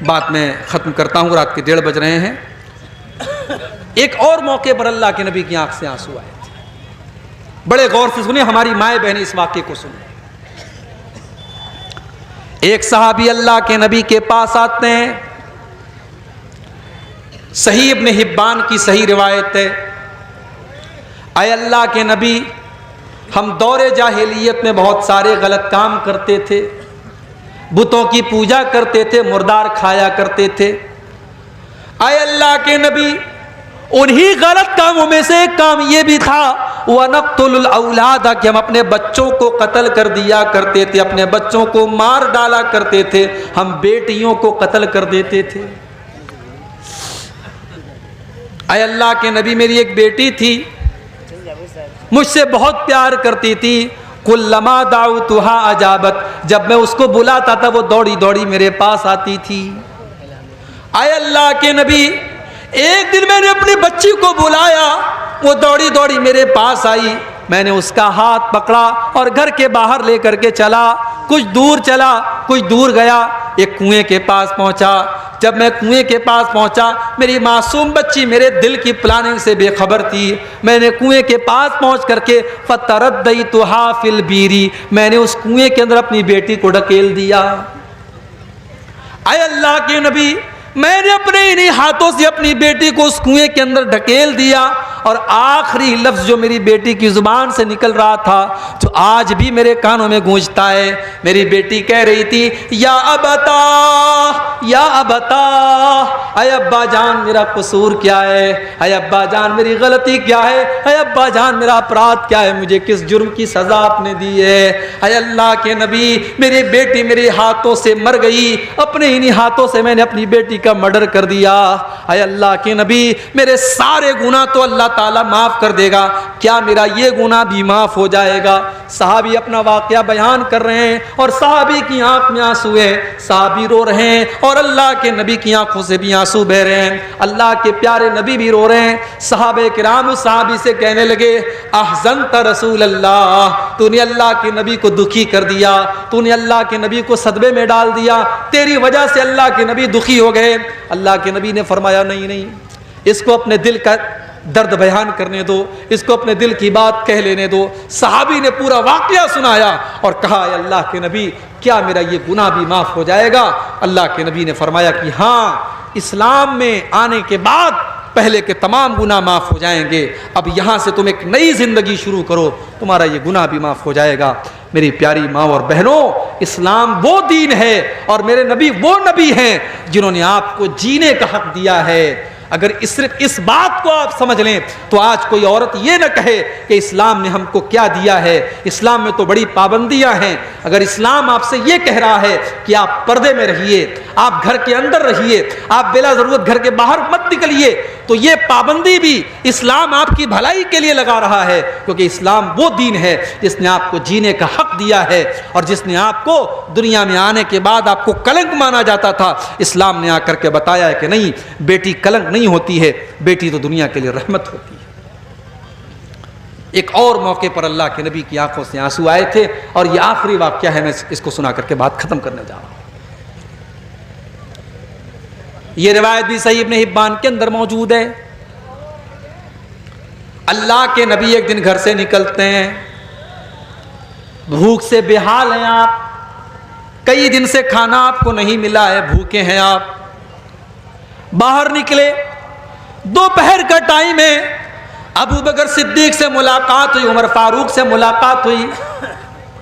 बात मैं खत्म करता हूं, रात के 1:30 बज रहे हैं। एक और मौके पर अल्लाह के नबी की आंख से आंसू आए थे। बड़े गौर से सुने, हमारी माए बहनें इस वाक्य को सुने। एक सहाबी अल्लाह के नबी के पास आते हैं, सही इब्न हिब्बान की सही रिवायत है, आए अल्लाह के नबी, हम दौरे जाहिलियत में बहुत सारे गलत काम करते थे, बुतों की पूजा करते थे, मुर्दार खाया करते थे। आए अल्लाह के नबी, उन्हीं गलत कामों में से एक काम ये भी था वनक़्तुल औलाद, कि हम अपने बच्चों को कत्ल कर दिया करते थे, अपने बच्चों को मार डाला करते थे, हम बेटियों को कत्ल कर देते थे। आए अल्लाह के नबी, मेरी एक बेटी थी, मुझसे बहुत प्यार करती थी, कुल्लमा दाउतुहा अजाबत, जब मैं उसको बुलाता था वो दौड़ी दौड़ी मेरे पास आती थी। आए अल्लाह के नबी, एक दिन मैंने अपनी बच्ची को बुलाया, वो दौड़ी दौड़ी मेरे पास आई, मैंने उसका हाथ पकड़ा और घर के बाहर लेकर के चला। कुछ दूर चला, कुछ दूर गया, एक कुएं के पास पहुंचा। जब मैं कुएं के पास पहुंचा, मेरी मासूम बच्ची मेरे दिल की प्लानिंग से बेखबर थी। मैंने कुएं के पास पहुंच करके फतरद्दइतुहा फिल बीरी, मैंने उस कुएं के अंदर अपनी बेटी को ढकेल दिया। आए अल्लाह के नबी, मैंने अपने इन्हीं हाथों से अपनी बेटी को उस कुएं के अंदर ढकेल दिया, और आखिरी लफ्ज जो मेरी बेटी की जुबान से निकल रहा था, जो आज भी मेरे कानों में गूंजता है, मेरी बेटी कह रही थी, या अबता, या अबता, अय अब्बा जान मेरा कसूर क्या है, अय अब्बा जान मेरी गलती क्या है, अय अब्बा जान मेरा अपराध क्या है, मुझे किस जुर्म की सजा आपने दी है। अय अल्लाह के नबी, मेरी बेटी मेरे हाथों से मर गई, अपने इन्हीं हाथों से मैंने अपनी बेटी का मर्डर कर दिया। अय अल्लाह के नबी, मेरे सारे गुनाह तो अल्लाह ताला माफ कर देगा, क्या मेरा ये गुनाह भी माफ हो जाएगा? सहाबी अपना वाकया बयान कर रहे हैं और सहाबी की आंख में आंसू है, सहाबी रो रहे हैं और अल्लाह के नबी की आंखों से भी आंसू बह रहे हैं। अल्लाह के प्यारे नबी भी रो रहे हैं। सहाबे किराम उस सहाबी से कहने लगे, अहज़नत रसूल अल्लाह, तूने अल्लाह के नबी को दुखी कर दिया, तूने अल्लाह के नबी को सदमे में डाल दिया, तेरी वजह से अल्लाह के नबी दुखी हो गए। अल्लाह के नबी ने फरमाया, नहीं नहीं, इसको अपने दिल का दर्द बयान करने दो, इसको अपने दिल की बात कह लेने दो। सहाबी ने पूरा वाकया सुनाया और कहा, अल्लाह के नबी, क्या मेरा ये गुनाह भी माफ हो जाएगा? अल्लाह के नबी ने फरमाया कि हाँ, इस्लाम में आने के बाद पहले के तमाम गुनाह माफ हो जाएंगे, अब यहाँ से तुम एक नई जिंदगी शुरू करो, तुम्हारा ये गुनाह भी माफ हो जाएगा। मेरी प्यारी माँ और बहनों, इस्लाम वो दीन है और मेरे नबी वो नबी हैं जिन्होंने आपको जीने का हक दिया है। अगर इस बात को आप समझ लें तो आज कोई औरत ये न कहे कि इस्लाम ने हमको क्या दिया है, इस्लाम में तो बड़ी पाबंदियां हैं। अगर इस्लाम आपसे ये कह रहा है कि आप पर्दे में रहिए, आप घर के अंदर रहिए, आप बिला जरूरत घर के बाहर मत निकलिए, तो ये पाबंदी भी इस्लाम आपकी भलाई के लिए लगा रहा है, क्योंकि इस्लाम वो दीन है जिसने आपको जीने का हक दिया है और जिसने आपको दुनिया में आने के बाद आपको कलंक माना जाता था, इस्लाम ने आकर के बताया है कि नहीं, बेटी कलंक नहीं होती है, बेटी तो दुनिया के लिए रहमत होती है। एक और मौके पर अल्लाह के नबी की आंखों से आंसू आए थे और ये आखिरी वाकया है, मैं इसको सुना करके बात खत्म करने जा रहा हूं। ये रिवायत भी सही इब्न हिब्बान के अंदर मौजूद है। अल्लाह के नबी एक दिन घर से निकलते हैं, भूख से बेहाल हैं आप, कई दिन से खाना आपको नहीं मिला है, भूखे हैं आप। बाहर निकले, दोपहर का टाइम है, अबू बकर सिद्दीक से मुलाकात हुई, उमर फारूक से मुलाकात हुई।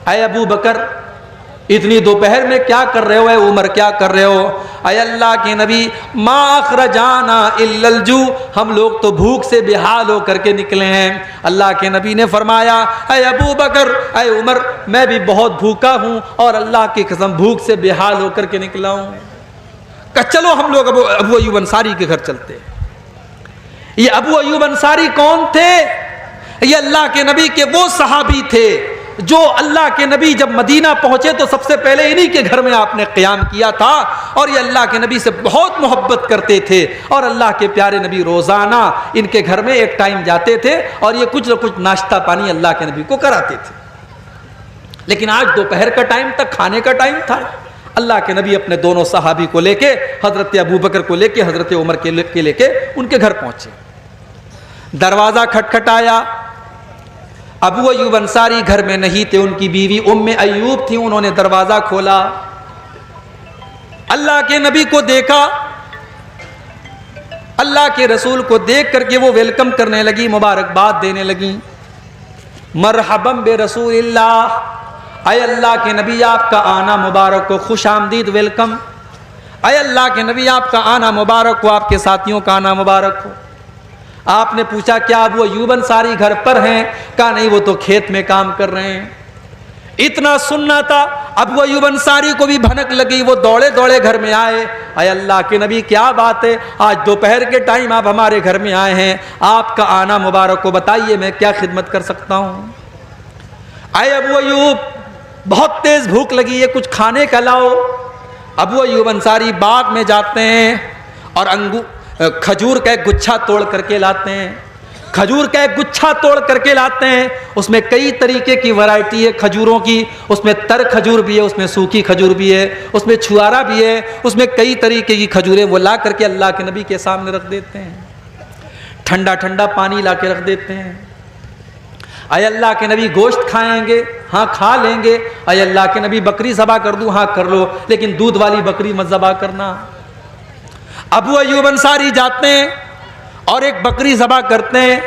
अय अबू बकर, इतनी दोपहर में क्या कर रहे हो? ऐ उमर क्या कर रहे हो? ऐ अल्लाह के नबी, मा अखरजाना इल्लल जू, हम लोग तो भूख से बेहाल होकर के निकले हैं। अल्लाह के नबी ने फरमाया, ऐ अबू बकर, ऐ उमर, मैं भी बहुत भूखा हूं और अल्लाह की कसम भूख से बेहाल होकर के निकला हूं। कहा चलो हम लोग अबू अय्यूब अंसारी के घर चलते हैं। ये अबू अय्यूब अंसारी कौन थे? ये अल्लाह के नबी के वो सहाबी थे जो अल्लाह के नबी जब मदीना पहुंचे तो सबसे पहले इन्हीं के घर में आपने क़याम किया था और ये अल्लाह के नबी से बहुत मोहब्बत करते थे और अल्लाह के प्यारे नबी रोज़ाना इनके घर में एक टाइम जाते थे और ये कुछ न कुछ नाश्ता पानी अल्लाह के नबी को कराते थे। लेकिन आज दोपहर का टाइम तक खाने का टाइम था। अल्लाह के नबी अपने दोनों सहाबी को लेके, हजरत अबू बकर को लेके, हजरत उमर के लेके उनके घर पहुंचे। दरवाजा खटखटाया, अबू अय्यूब अंसारी घर में नहीं थे, उनकी बीवी उम्मे अय्यूब थी। उन्होंने दरवाजा खोला, अल्लाह के नबी को देखा, अल्लाह के रसूल को देख करके वो वेलकम करने लगी, मुबारकबाद देने लगी। मरहबम बे रसूलिल्लाह, अय अल्लाह के नबी आपका आना मुबारक हो, खुश आमदीद, वेलकम। अय अल्लाह के नबी आपका आना मुबारक हो, आपके साथियों का आना मुबारक हो। आपने पूछा क्या अबू अय्यूब अंसारी घर पर हैं? कहा नहीं, वो तो खेत में काम कर रहे हैं। इतना सुनना था, अबू अय्यूब अंसारी को भी भनक लगी, वो दौड़े दौड़े घर में आए। अय अल्लाह के नबी क्या बात है, आज दोपहर के टाइम आप हमारे घर में आए हैं, आपका आना मुबारक हो, बताइए मैं क्या खिदमत कर सकता हूँ। अय अबू अय्यूब, बहुत तेज भूख लगी है, कुछ खाने का लाओ। अबू अय्यूब अंसारी बाग में जाते हैं और खजूर का एक गुच्छा तोड़ करके लाते हैं। खजूर का एक गुच्छा तोड़ करके लाते हैं, उसमें कई तरीके की वैरायटी है खजूरों की, उसमें तर खजूर भी है, उसमें सूखी खजूर भी है, उसमें छुआरा भी है, उसमें कई तरीके की खजूरें वो ला करके अल्लाह के नबी के सामने रख देते हैं। ठंडा ठंडा पानी ला के रख देते हैं। अय अल्लाह के नबी गोश्त खाएंगे? हाँ खा लेंगे। अय अल्लाह के नबी बकरी ज़बा कर दूं? हाँ कर लो, लेकिन दूध वाली बकरी मत ज़बा करना। अबू अय्यूब अंसारी जाते हैं और एक बकरी ज़बा करते हैं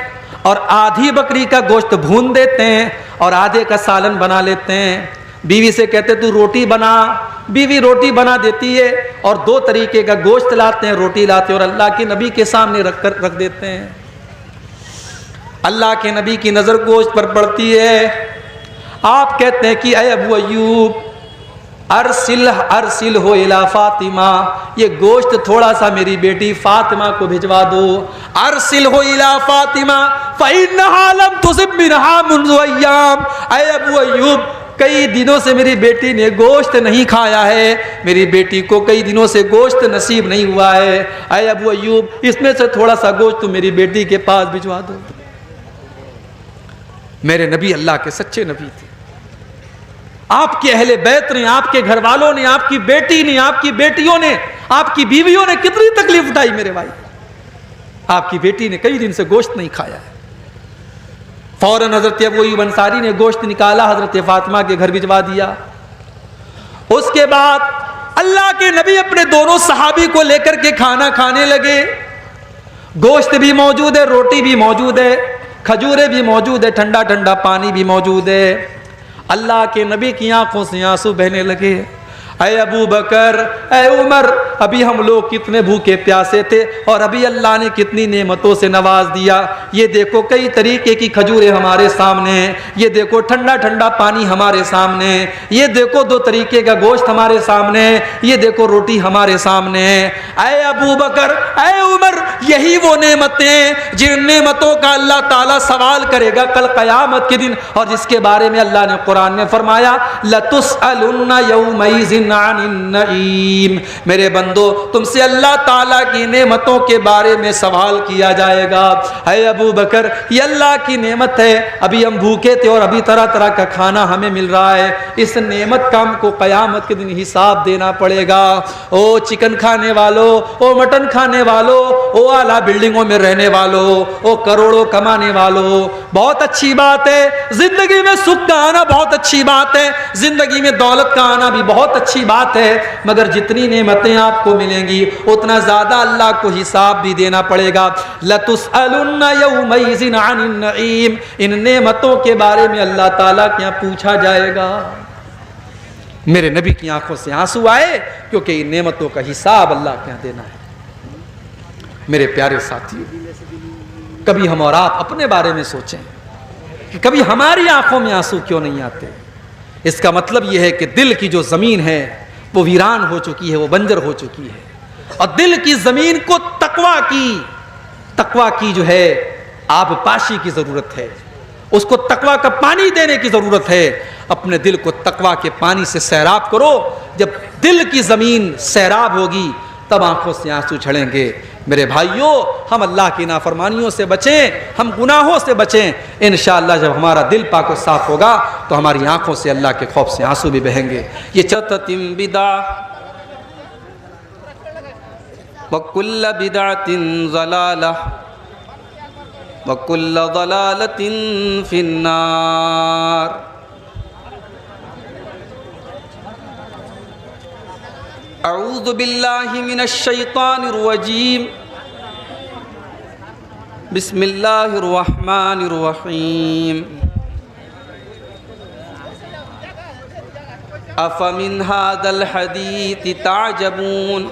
और आधी बकरी का गोश्त भून देते हैं और आधे का सालन बना लेते हैं। बीवी से कहते तू रोटी बना, बीवी रोटी बना देती है और दो तरीके का गोश्त लाते हैं, रोटी लाते हैं और अल्लाह के नबी के सामने रख देते हैं। अल्लाह के नबी की नज़र गोश्त पर पड़ती है। आप कहते हैं कि अय अबू अय्यूब, अरसिल हो इला फातिमा, ये गोश्त थोड़ा सा मेरी बेटी फातिमा को भिजवा दो। अरसिल हो इला फातिमा फइन्नहा लम तुसिब मिनहा मुन्ज़ु अय्याम। अय अबू अय्यूब, कई दिनों से मेरी बेटी ने गोश्त नहीं खाया है, मेरी बेटी को कई दिनों से गोश्त नसीब नहीं हुआ है। अय अबू अय्यूब, इसमें से थोड़ा सा गोश्त तुम मेरी बेटी के पास भिजवा दो। मेरे नबी अल्लाह के सच्चे नबी थे। आपके अहले बैत ने, आपके घर वालों ने, आपकी बेटी ने, आपकी बेटियों ने, आपकी बीवियों ने कितनी तकलीफ उठाई मेरे भाई। आपकी बेटी ने कई दिन से गोश्त नहीं खाया है। फौरन हजरत अबू अय्यूब अंसारी ने गोश्त निकाला, हजरत फातिमा के घर भिजवा दिया। उसके बाद अल्लाह के नबी अपने दोनों सहाबी को लेकर के खाना खाने लगे। गोश्त भी मौजूद है, रोटी भी मौजूद है, खजूरें भी मौजूद है, ठंडा ठंडा पानी भी मौजूद है। अल्लाह के नबी की आंखों से आंसू बहने लगे। अय अबू बकर, अय उमर, अभी हम लोग कितने भूखे प्यासे थे और अभी अल्लाह ने कितनी नेमतों से नवाज दिया। ये देखो कई तरीके की खजूरें हमारे सामने, ये देखो ठंडा ठंडा पानी हमारे सामने, ये देखो दो तरीके का गोश्त हमारे सामने, ये देखो रोटी हमारे सामने। अय अबू बकर, अय उमर, यही वो नेमतें जिन नेमतों का अल्लाह ताला सवाल करेगा कल क़यामत के दिन और जिसके बारे में अल्लाह ने कुरान में फरमाया लतुसअलुन्ना यौमइज़िन अनिन नईम। मेरे बंदो, तुमसे अल्लाह ताला की नेमतों के बारे में सवाल किया जाएगा। है अबू बकर, ये अल्लाह की नेमत है, अभी हम भूखे थे और अभी तरह तरह का खाना हमें मिल रहा है। इस नेमत का हमको क़यामत के दिन हिसाब देना पड़ेगा। ओ चिकन खाने वालों, ओ मटन खाने वालों, ओ आला बिल्डिंगों में रहने वालों, ओ करोड़ों कमाने वालों, बहुत अच्छी बात है, जिंदगी में सुख का आना बहुत अच्छी बात है, जिंदगी में दौलत का आना भी बहुत अच्छी बात है, मगर जितनी नेमतें आपको मिलेंगी उतना ज्यादा अल्लाह को हिसाब भी देना पड़ेगा। लतुसअलुन्ना यौमइज़िन अनिन नईम, इन नेमतों के बारे में अल्लाह ताला के यहाँ पूछा जाएगा। मेरे नबी की आंखों से आंसू आए, क्योंकि इन नेमतों का हिसाब अल्लाह के यहाँ देना है। मेरे प्यारे साथियों, कभी हम और आप अपने बारे में सोचें कि कभी हमारी आंखों में आंसू क्यों नहीं आते। इसका मतलब यह है कि दिल की जो ज़मीन है वो वीरान हो चुकी है, वो बंजर हो चुकी है, और दिल की ज़मीन को तकवा की जो है आबपाशी की ज़रूरत है, उसको तकवा का पानी देने की ज़रूरत है। अपने दिल को तकवा के पानी से सैराब करो। जब दिल की ज़मीन सैराब होगी तब आंखों से आंसू झड़ेंगे। मेरे भाइयों, हम अल्लाह की नाफरमानियों से बचें, हम गुनाहों से बचें। इंशाअल्लाह जब हमारा दिल पाक और साफ होगा तो हमारी आंखों से अल्लाह के खौफ से आंसू भी बहेंगे। ये चततिम बिदा वकुल्ल बिदातिन ज़लाला वकुल्ल ज़लालतिन फिन्नार। अऊज़ु बिल्लाहि मिनश शैतानिर रजीम। बिस्मिल्लाहिर रहमानिर रहीम। अफमिन हादल हदीथि ताजबून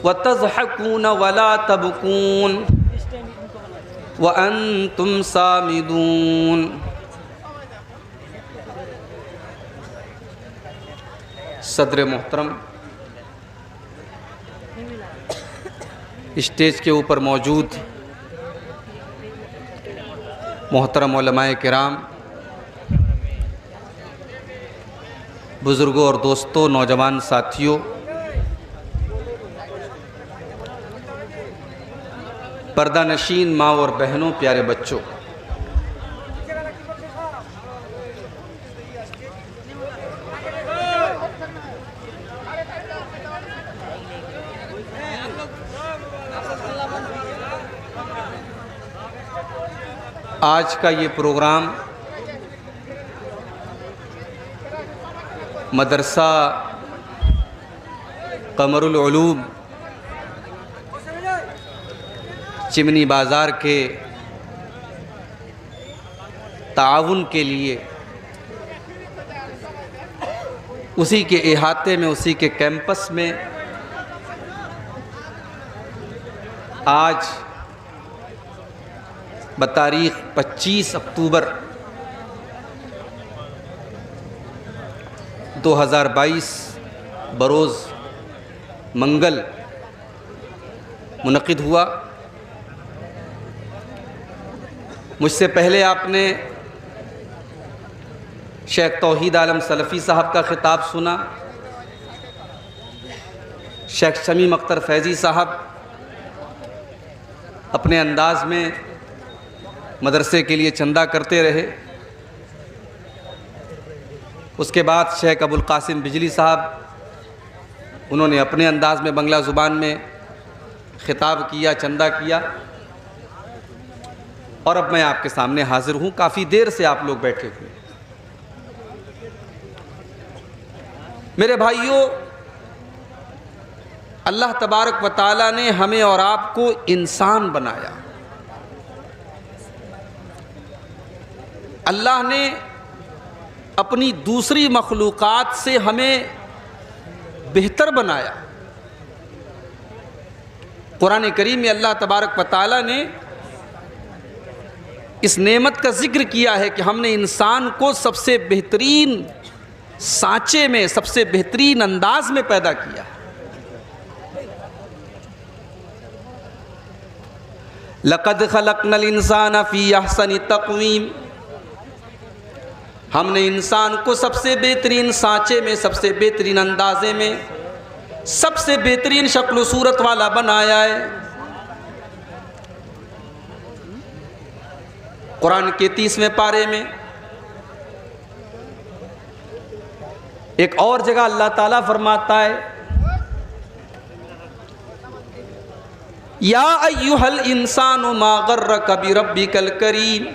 व तज़हकून वला तबकून व अंतुम सामिदून। सदर मोहतरम, स्टेज के ऊपर मौजूद मोहतरम उलमाए किराम, बुज़ुर्गों और दोस्तों, नौजवान साथियों, पर्दा नशीन माँ और बहनों, प्यारे बच्चों, आज का ये प्रोग्राम मदरसा कमरुल उलूम चिमनी बाज़ार के ताउन के लिए, उसी के इहाते में, उसी के कैंपस में आज बतारीख 25 अक्टूबर 2022 बरोज़ मंगल मुनक़िद हुआ। मुझसे पहले आपने शेख तौहीद आलम सलफ़ी साहब का ख़िताब सुना। शेख शमीम अख्तर फैज़ी साहब अपने अंदाज़ में मदरसे के लिए चंदा करते रहे। उसके बाद शेख अबुल कासिम बिजली साहब, उन्होंने अपने अंदाज़ में बंगला ज़ुबान में ख़िताब किया, चंदा किया, और अब मैं आपके सामने हाज़िर हूँ। काफ़ी देर से आप लोग बैठे हुए। मेरे भाइयों, अल्लाह तबारक व तआला ने हमें और आपको इंसान बनाया। अल्लाह ने अपनी दूसरी मखलूक़ात से हमें बेहतर बनाया। कुरान करीम में अल्लाह तबारक व तआला ने इस नेमत का जिक्र किया है कि हमने इंसान को सबसे बेहतरीन सांचे में, सबसे बेहतरीन अंदाज में पैदा किया। लक़द ख़लक़नल इंसान फ़ी अहसनि तक़वीम। हमने इंसान को सबसे बेहतरीन सांचे में, सबसे बेहतरीन अंदाजे में, सबसे बेहतरीन शक्ल सूरत वाला बनाया है। कुरान के 30वें पारे में एक और जगह अल्लाह ताला फरमाता है, या अय्युहल इंसानु मा गर्रका बिरब्बिकल करीम।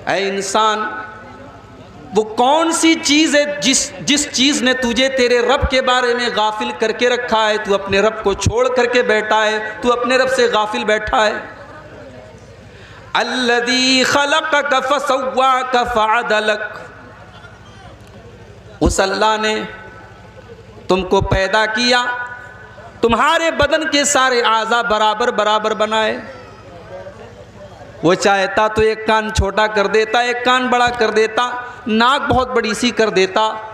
ऐ इंसान, वो कौन सी चीज़ है जिस चीज़ ने तुझे तेरे रब के बारे में गाफिल करके रखा है। तू अपने रब को छोड़ करके बैठा है, तू अपने रब से गाफिल बैठा है। अल्लज़ी खलक़क फसव्वाक फ़अदलक। उस अल्लाह ने तुमको पैदा किया, तुम्हारे बदन के सारे आज़ा बराबर बराबर बनाए। वो चाहता तो एक कान छोटा कर देता, एक कान बड़ा कर देता, नाक बहुत बड़ी सी कर देता,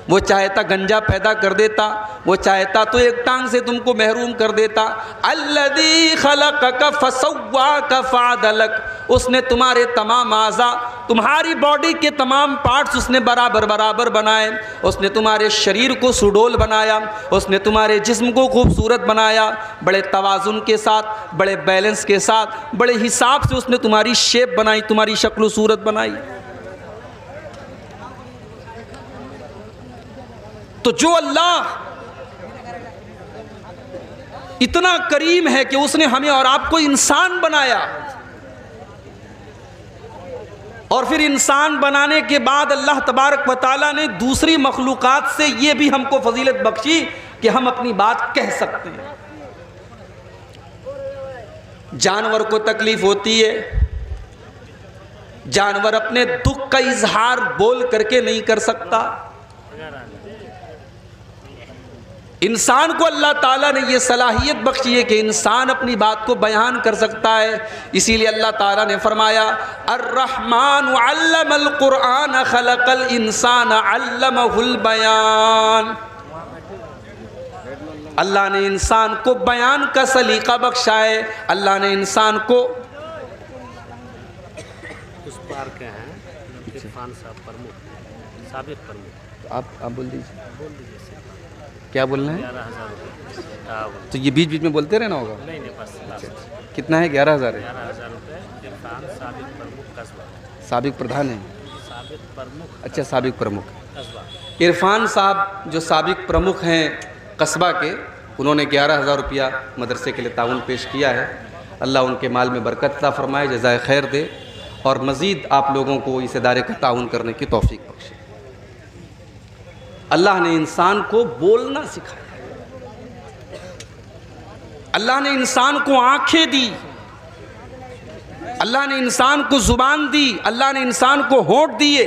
वो चाहता गंजा पैदा कर देता, वो चाहता तो एक टांग से तुमको महरूम कर देता। अल्लज़ी खलक़क फसव्वाक फ़अदलक, उसने तुम्हारे तमाम आज़ा, तुम्हारी बॉडी के तमाम पार्ट्स उसने बराबर बराबर बनाए। उसने तुम्हारे शरीर को सुडौल बनाया, उसने तुम्हारे जिस्म को खूबसूरत बनाया, बड़े तवाज़ुन के साथ, बड़े बैलेंस के साथ, बड़े हिसाब से उसने तुम्हारी शेप बनाई, तुम्हारी शक्ल सूरत बनाई। तो जो अल्लाह इतना करीम है कि उसने हमें और आपको इंसान बनाया, और फिर इंसान बनाने के बाद अल्लाह तबारक व तआला ने दूसरी मखलूक़ात से ये भी हमको फजीलत बख्शी कि हम अपनी बात कह सकते हैं। जानवर को तकलीफ होती है, जानवर अपने दुख का इजहार बोल करके नहीं कर सकता। इंसान को अल्लाह ताला ने यह सलाहियत बख्शी है कि इंसान अपनी बात को बयान कर सकता है। इसीलिए अल्लाह ताला ने फरमाया अर्रहमान अल्लमल कुरान खलकल इंसान अल्लमहुल बयान। अल्लाह ने इंसान को बयान का सलीका बख्शा है। अल्लाह ने इंसान को उस पार के हैं इरफान साहब प्रमुख, साबिक प्रमुख। आप बोल दीजिए क्या बोलना है? 11,000 रुपये। तो ये बीच बीच में बोलते रहना होगा? नहीं बस कितना है? 11,000 है। 11,000 रुपये। इरफान साबिक प्रमुख कस्बा। साबिक प्रधान है? साबिक प्रमुख। अच्छा, साबिक प्रमुख कस्बा। इरफान साहब जो साबिक प्रमुख हैं कस्बा के, उन्होंने 11,000 रुपया मदरसे के लिए ताउन पेश किया है। अल्लाह उनके माल में बरकत अता फरमाए, जज़ाए खैर दे, और मज़ीद आप लोगों को इस इदारे का ताउन करने की तौफीक बख्शे। अल्लाह ने इंसान को बोलना सिखाया, अल्लाह ने इंसान को आंखें दी, अल्लाह ने इंसान को जुबान दी, अल्लाह ने इंसान को होंठ दिए।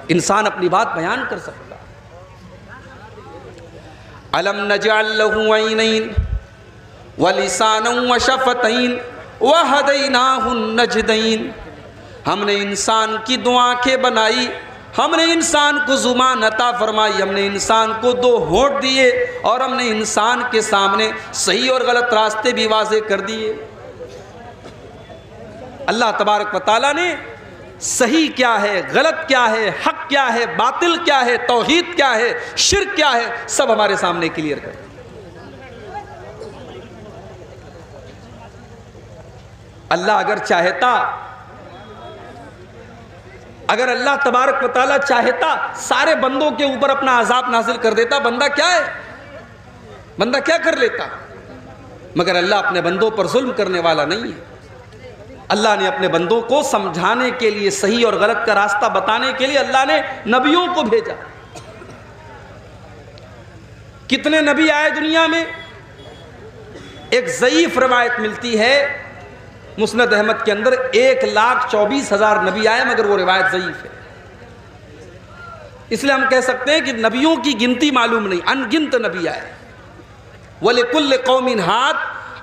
इंसान अपनी बात बयान कर सकता। अलम नजअल लहू ऐनैन व लिसानन व शफतैन व हदैनाहु नजदैन। हमने इंसान की दो आंखें बनाई, हमने इंसान को जुबान अता फरमाई, हमने इंसान को दो होंठ दिए, और हमने इंसान के सामने सही और गलत रास्ते भी वाज़े कर दिए। अल्लाह तबारक व तआला ने सही क्या है, गलत क्या है, हक क्या है, बातिल क्या है, तौहीद क्या है, शिर्क क्या है, सब हमारे सामने क्लियर कर। अल्लाह अगर चाहता, अगर अल्लाह तबारक व तआला चाहता सारे बंदों के ऊपर अपना अजाब नाजिल कर देता। बंदा क्या है, बंदा क्या कर लेता? मगर अल्लाह अपने बंदों पर जुल्म करने वाला नहीं है। अल्लाह ने अपने बंदों को समझाने के लिए, सही और गलत का रास्ता बताने के लिए अल्लाह ने नबियों को भेजा। कितने नबी आए दुनिया में? एक ज़ईफ रवायत मिलती है मुस्नद अहमद के अंदर 1,24,000 नबी आए, मगर वो रिवायत ज़ईफ है। इसलिए हम कह सकते हैं कि नबियों की गिनती मालूम नहीं, अनगिनत नबी आए। वलिकुल्ल कौमिन हाद,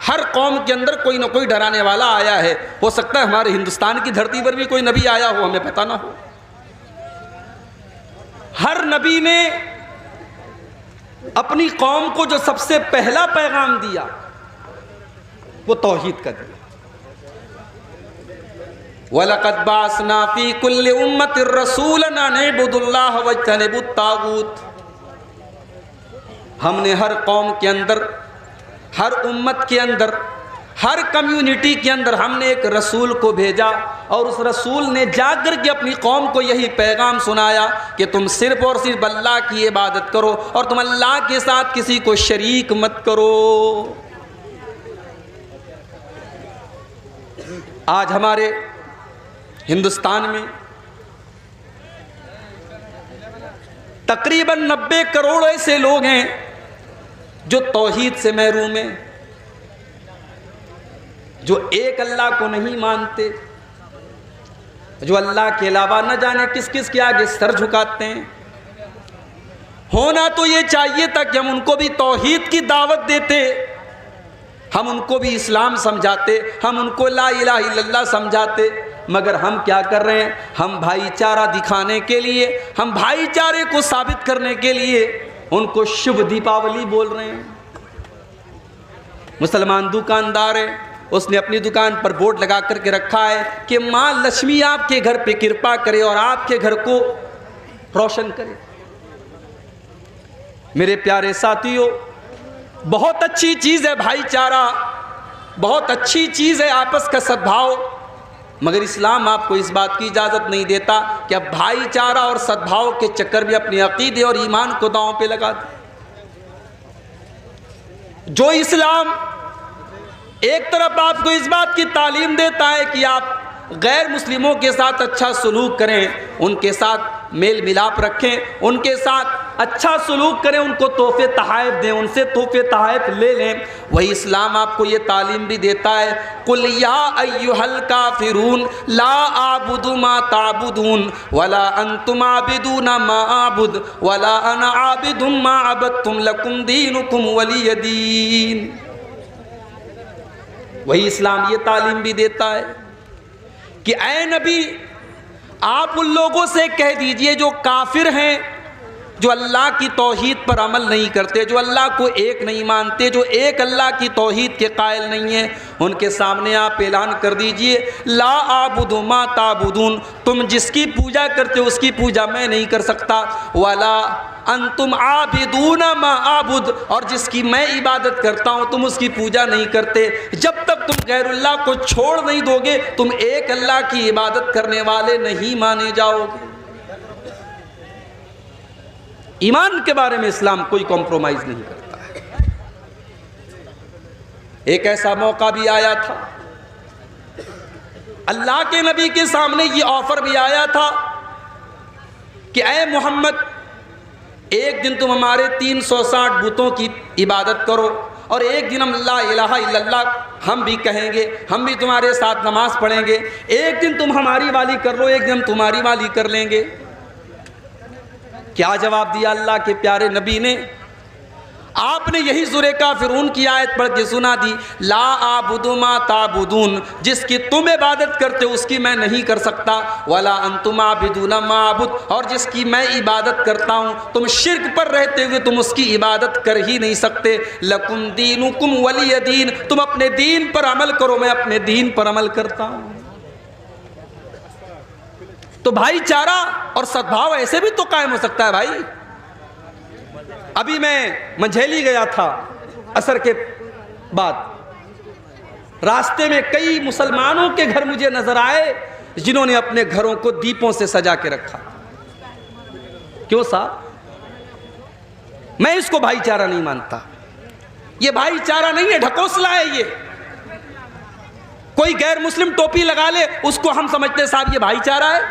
हर कौम के अंदर कोई ना कोई डराने वाला आया है। हो सकता है हमारे हिंदुस्तान की धरती पर भी कोई नबी आया हो, हमें पता ना हो। हर नबी ने अपनी कौम को जो सबसे पहला पैगाम दिया वो तौहीद का दिया। वलक़द बाअसना फ़ी कुल्लि उम्मतिर रसूलन अन इअ्बुदुल्लाह वज्तनिबुत तागूत। हमने हर कौम के अंदर, हर उम्मत के अंदर, हर कम्युनिटी के अंदर हमने एक रसूल को भेजा, और उस रसूल ने जाकर के अपनी कौम को यही पैगाम सुनाया कि तुम सिर्फ और सिर्फ अल्लाह की इबादत करो, और तुम अल्लाह के साथ किसी को शरीक मत करो। आज हमारे हिंदुस्तान में तकरीबन 90 करोड़ ऐसे लोग हैं जो तौहीद से महरूम हैं, जो एक अल्लाह को नहीं मानते, जो अल्लाह के अलावा न जाने किस किस के आगे सर झुकाते हैं। होना तो ये चाहिए था कि हम उनको भी तौहीद की दावत देते, हम उनको भी इस्लाम समझाते, हम उनको ला इलाहा इल्लल्लाह समझाते, मगर हम क्या कर रहे हैं? हम भाईचारा दिखाने के लिए, हम भाईचारे को साबित करने के लिए उनको शुभ दीपावली बोल रहे हैं। मुसलमान दुकानदार है, उसने अपनी दुकान पर बोर्ड लगा करके रखा है कि माँ लक्ष्मी आपके घर पे कृपा करे और आपके घर को रोशन करे। मेरे प्यारे साथियों, बहुत अच्छी चीज़ है भाईचारा, बहुत अच्छी चीज़ है आपस का सद्भाव, मगर इस्लाम आपको इस बात की इजाज़त नहीं देता कि आप भाईचारा और सद्भाव के चक्कर में अपने अकीदे और ईमान को दांव पे लगा दें। जो इस्लाम एक तरफ आपको इस बात की तालीम देता है कि आप गैर मुस्लिमों के साथ अच्छा सलूक करें, उनके साथ मेल मिलाप रखें, उनके साथ अच्छा सलूक करें, उनको तोहफे तहाइफ दें, उनसे तोहफे तहाइफ ले लें, वही इस्लाम आपको ये तालीम भी देता है, कुल या अय्युहल काफिरून ला आबुदु मा ताबुदून वला अंतुम आबिदूना मा आबुद वला अना आबिदुम मा अबदतुम लकुम दीनुकुम वलिय दीन। वही इस्लाम ये तालीम भी देता है कि ऐ नबी, आप उन लोगों से कह दीजिए जो काफिर हैं, जो अल्लाह की तौहीद पर अमल नहीं करते, जो अल्लाह को एक नहीं मानते, जो एक अल्लाह की तौहीद के कायल नहीं हैं, उनके सामने आप ऐलान कर दीजिए ला आबुदु मा ताबुदून, तुम जिसकी पूजा करते हो उसकी पूजा मैं नहीं कर सकता, वला अंतुम आबिदूना मा आबुद, और जिसकी मैं इबादत करता हूँ तुम उसकी पूजा नहीं करते। जब तक तुम गैरुल्लाह को छोड़ नहीं दोगे तुम एक अल्लाह की इबादत करने वाले नहीं माने जाओगे। ईमान के बारे में इस्लाम कोई कॉम्प्रोमाइज नहीं करता है। एक ऐसा मौका भी आया था, अल्लाह के नबी के सामने ये ऑफर भी आया था कि ऐ मोहम्मद, एक दिन तुम हमारे 360 बुतों की इबादत करो और एक दिन हम ला इलाहा इल्लल्लाह हम भी कहेंगे, हम भी तुम्हारे साथ नमाज पढ़ेंगे, एक दिन तुम हमारी वाली कर लो, एक दिन हम तुम्हारी वाली कर लेंगे। क्या जवाब दिया अल्लाह के प्यारे नबी ने? आपने यही सूरे काफिरून की आयत पढ़ के सुना दी, ला आबुदु मा ताबुदून, जिसकी तुम इबादत करते हो उसकी मैं नहीं कर सकता, वला अंतुम आबिदूना मा आबुद, और जिसकी मैं इबादत करता हूँ तुम शिर्क पर रहते हुए तुम उसकी इबादत कर ही नहीं सकते। लकुम दीनुकुम वलिय दीन, तुम अपने दीन पर अमल करो, मैं अपने दीन पर अमल करता हूँ। तो भाईचारा और सद्भाव ऐसे भी तो कायम हो सकता है भाई। अभी मैं मंझेली गया था असर के बाद, रास्ते में कई मुसलमानों के घर मुझे नजर आए जिन्होंने अपने घरों को दीपों से सजा के रखा। क्यों साहब? मैं इसको भाईचारा नहीं मानता, ये भाईचारा नहीं है, ढकोसला है ये। कोई गैर मुस्लिम टोपी लगा ले उसको हम समझते साहब ये भाईचारा है,